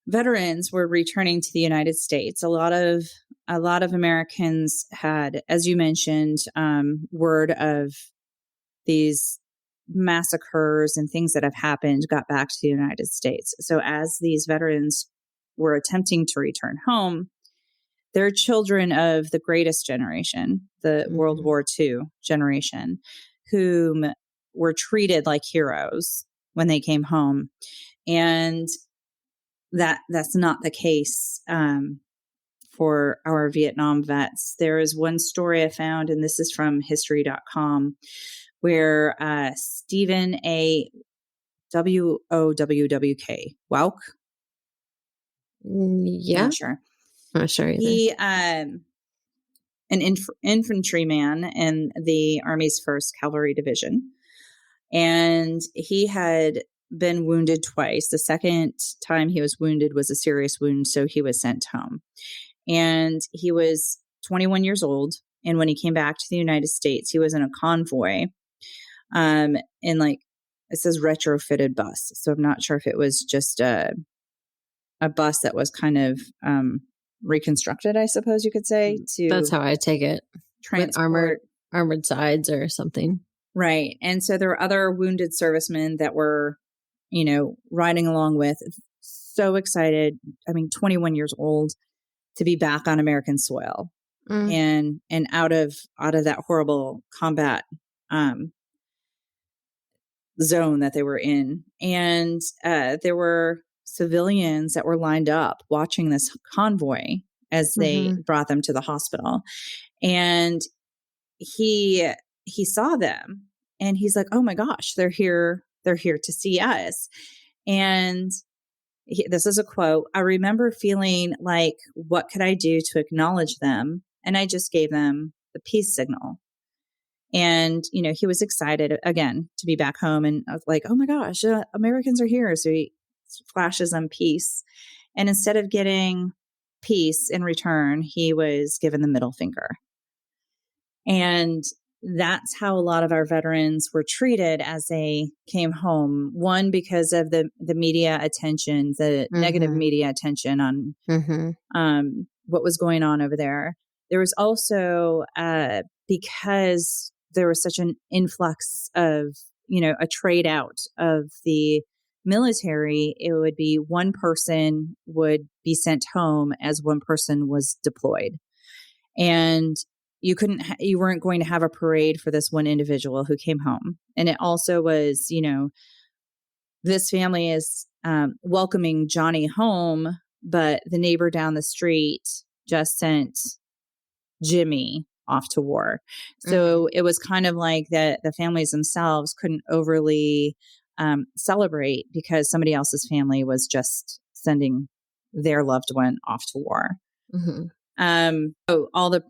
veterans were returning to the United States, a lot of Americans had, as you mentioned, word of these massacres and things that have happened, got back to the United States. So as these veterans were attempting to return home, they're children of the greatest generation, the World War II generation, whom were treated like heroes when they came home. And that's not the case for our Vietnam vets. There is one story I found, and this is from history.com, where Stephen A. W-O-W-W-K, Wowk? Yeah. Not sure. I'm not sure either. He, an infantryman in the Army's 1st Cavalry Division. And he had been wounded twice. The second time he was wounded was a serious wound, so he was sent home. And he was 21 years old. And when he came back to the United States, he was in a convoy in it says retrofitted bus. So I'm not sure if it was just a bus that was kind of reconstructed, I suppose you could say, to That's how I take it. transport. With armored sides or something. Right. And so there were other wounded servicemen that were, riding along with. So excited. 21 years old to be back on American soil and out of that horrible combat zone that they were in. And there were civilians that were lined up watching this convoy as they brought them to the hospital. And he saw them and he's like, oh my gosh, they're here to see us. And this is a quote. I remember feeling like, what could I do to acknowledge them? And I just gave them the peace signal. And, he was excited again to be back home, and I was like, oh my gosh, Americans are here. So he flashes them peace. And instead of getting peace in return, he was given the middle finger. And that's how a lot of our veterans were treated as they came home. One, because of the media attention, the negative media attention on what was going on over there. There was also because there was such an influx of, a trade out of the military. It would be one person would be sent home as one person was deployed. And you weren't going to have a parade for this one individual who came home. And it also was, this family is welcoming Johnny home, but the neighbor down the street just sent Jimmy off to war. So it was kind of like that the families themselves couldn't overly celebrate because somebody else's family was just sending their loved one off to war. So all the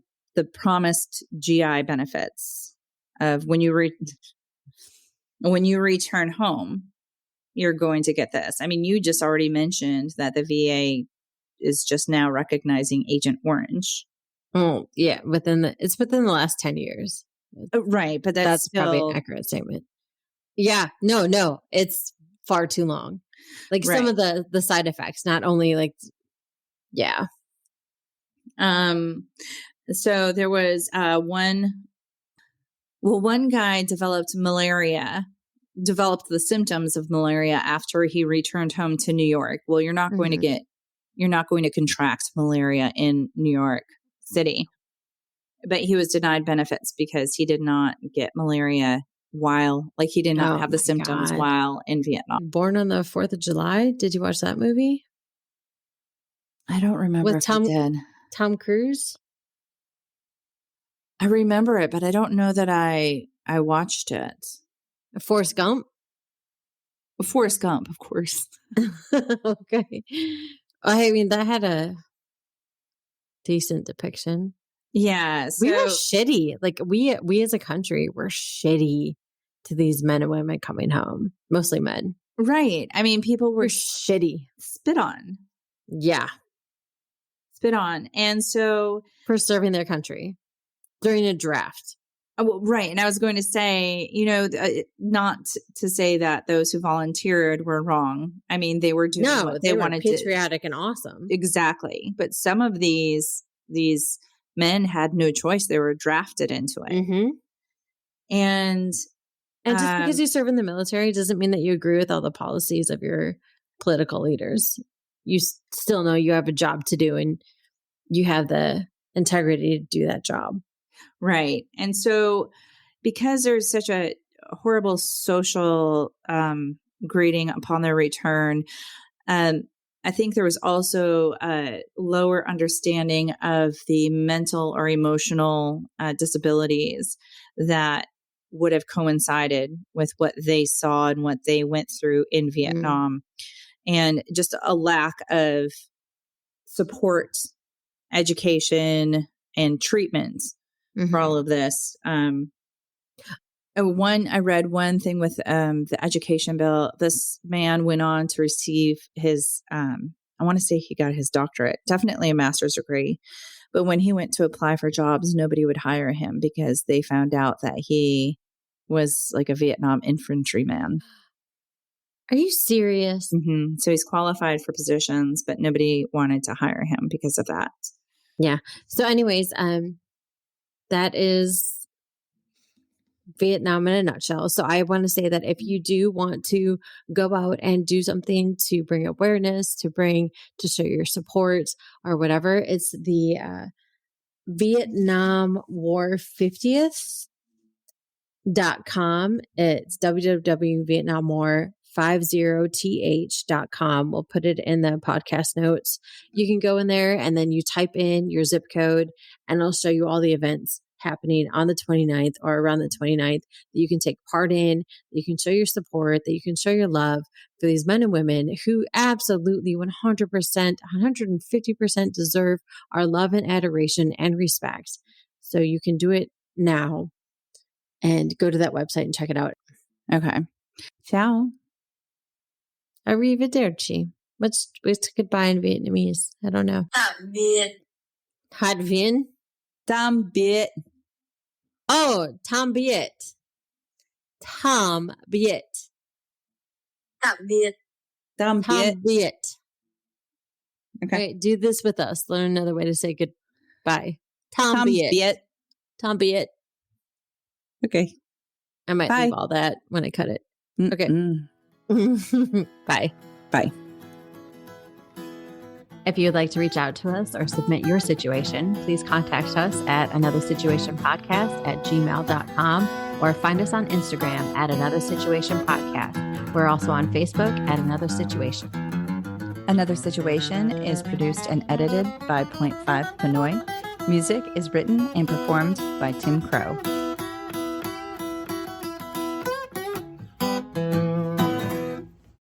promised GI benefits of when you return home, you're going to get this. You just already mentioned that the VA is just now recognizing Agent Orange. Oh, yeah. It's within the last 10 years. Right. But that's probably an accurate statement. Yeah. No, it's far too long. Like some of the side effects, not only like, yeah. So there was one guy developed the symptoms of malaria after he returned home to New York. Well, you're not going to contract malaria in New York City, but he was denied benefits because he did not get malaria he did not have the symptoms while in Vietnam. Born on the 4th of July. Did you watch that movie? I don't remember with Tom Cruise. I remember it, but I don't know that I watched it. Forrest Gump? Forrest Gump, of course. Okay. That had a decent depiction. Yeah. So, we were shitty. Like we as a country, we're shitty to these men and women coming home. Mostly men. Right. People were shitty. Spit on. Yeah. Spit on. And so for serving their country during a draft. Right. And I was going to say, not to say that those who volunteered were wrong. They were doing what they wanted, patriotic and awesome. Exactly. But some of these men had no choice. They were drafted into it. And just because you serve in the military doesn't mean that you agree with all the policies of your political leaders. You still know you have a job to do and you have the integrity to do that job. Right. And so because there's such a horrible social greeting upon their return, I think there was also a lower understanding of the mental or emotional disabilities that would have coincided with what they saw and what they went through in Vietnam, and just a lack of support, education, and treatment for all of this. I read one thing with the education bill. This man went on to receive his, I want to say he got his doctorate, definitely a master's degree. But when he went to apply for jobs, nobody would hire him because they found out that he was like a Vietnam infantryman. Are you serious? So he's qualified for positions, but nobody wanted to hire him because of that. Yeah. So anyways, that is Vietnam in a nutshell. So I want to say that if you do want to go out and do something to bring awareness, to show your support or whatever, it's the Vietnam War 50th.com. It's www.vietnamwar50th.com. We'll put it in the podcast notes. You can go in there and then you type in your zip code and it'll show you all the events happening on the 29th or around the 29th that you can take part in, that you can show your support, that you can show your love for these men and women who absolutely 100%, 150% deserve our love and adoration and respect. So you can do it now and go to that website and check it out. Okay. Ciao. Arrivederci. What's goodbye in Vietnamese? I don't know. Hat Vien? Tam Biet. Oh, Tam Biet. Tam Biet. Tam Tam Biet. Biet. Okay. All right, do this with us. Learn another way to say goodbye. Tam Biet. Tam Biet. Okay. I might leave all that when I cut it. Okay. Bye. Bye. If you'd like to reach out to us or submit your situation, please contact us at anothersituationpodcast@gmail.com or find us on Instagram at Another Situation Podcast. We're also on Facebook at Another Situation. Another Situation is produced and edited by Point 5 Pinoy. Music is written and performed by Tim Crow.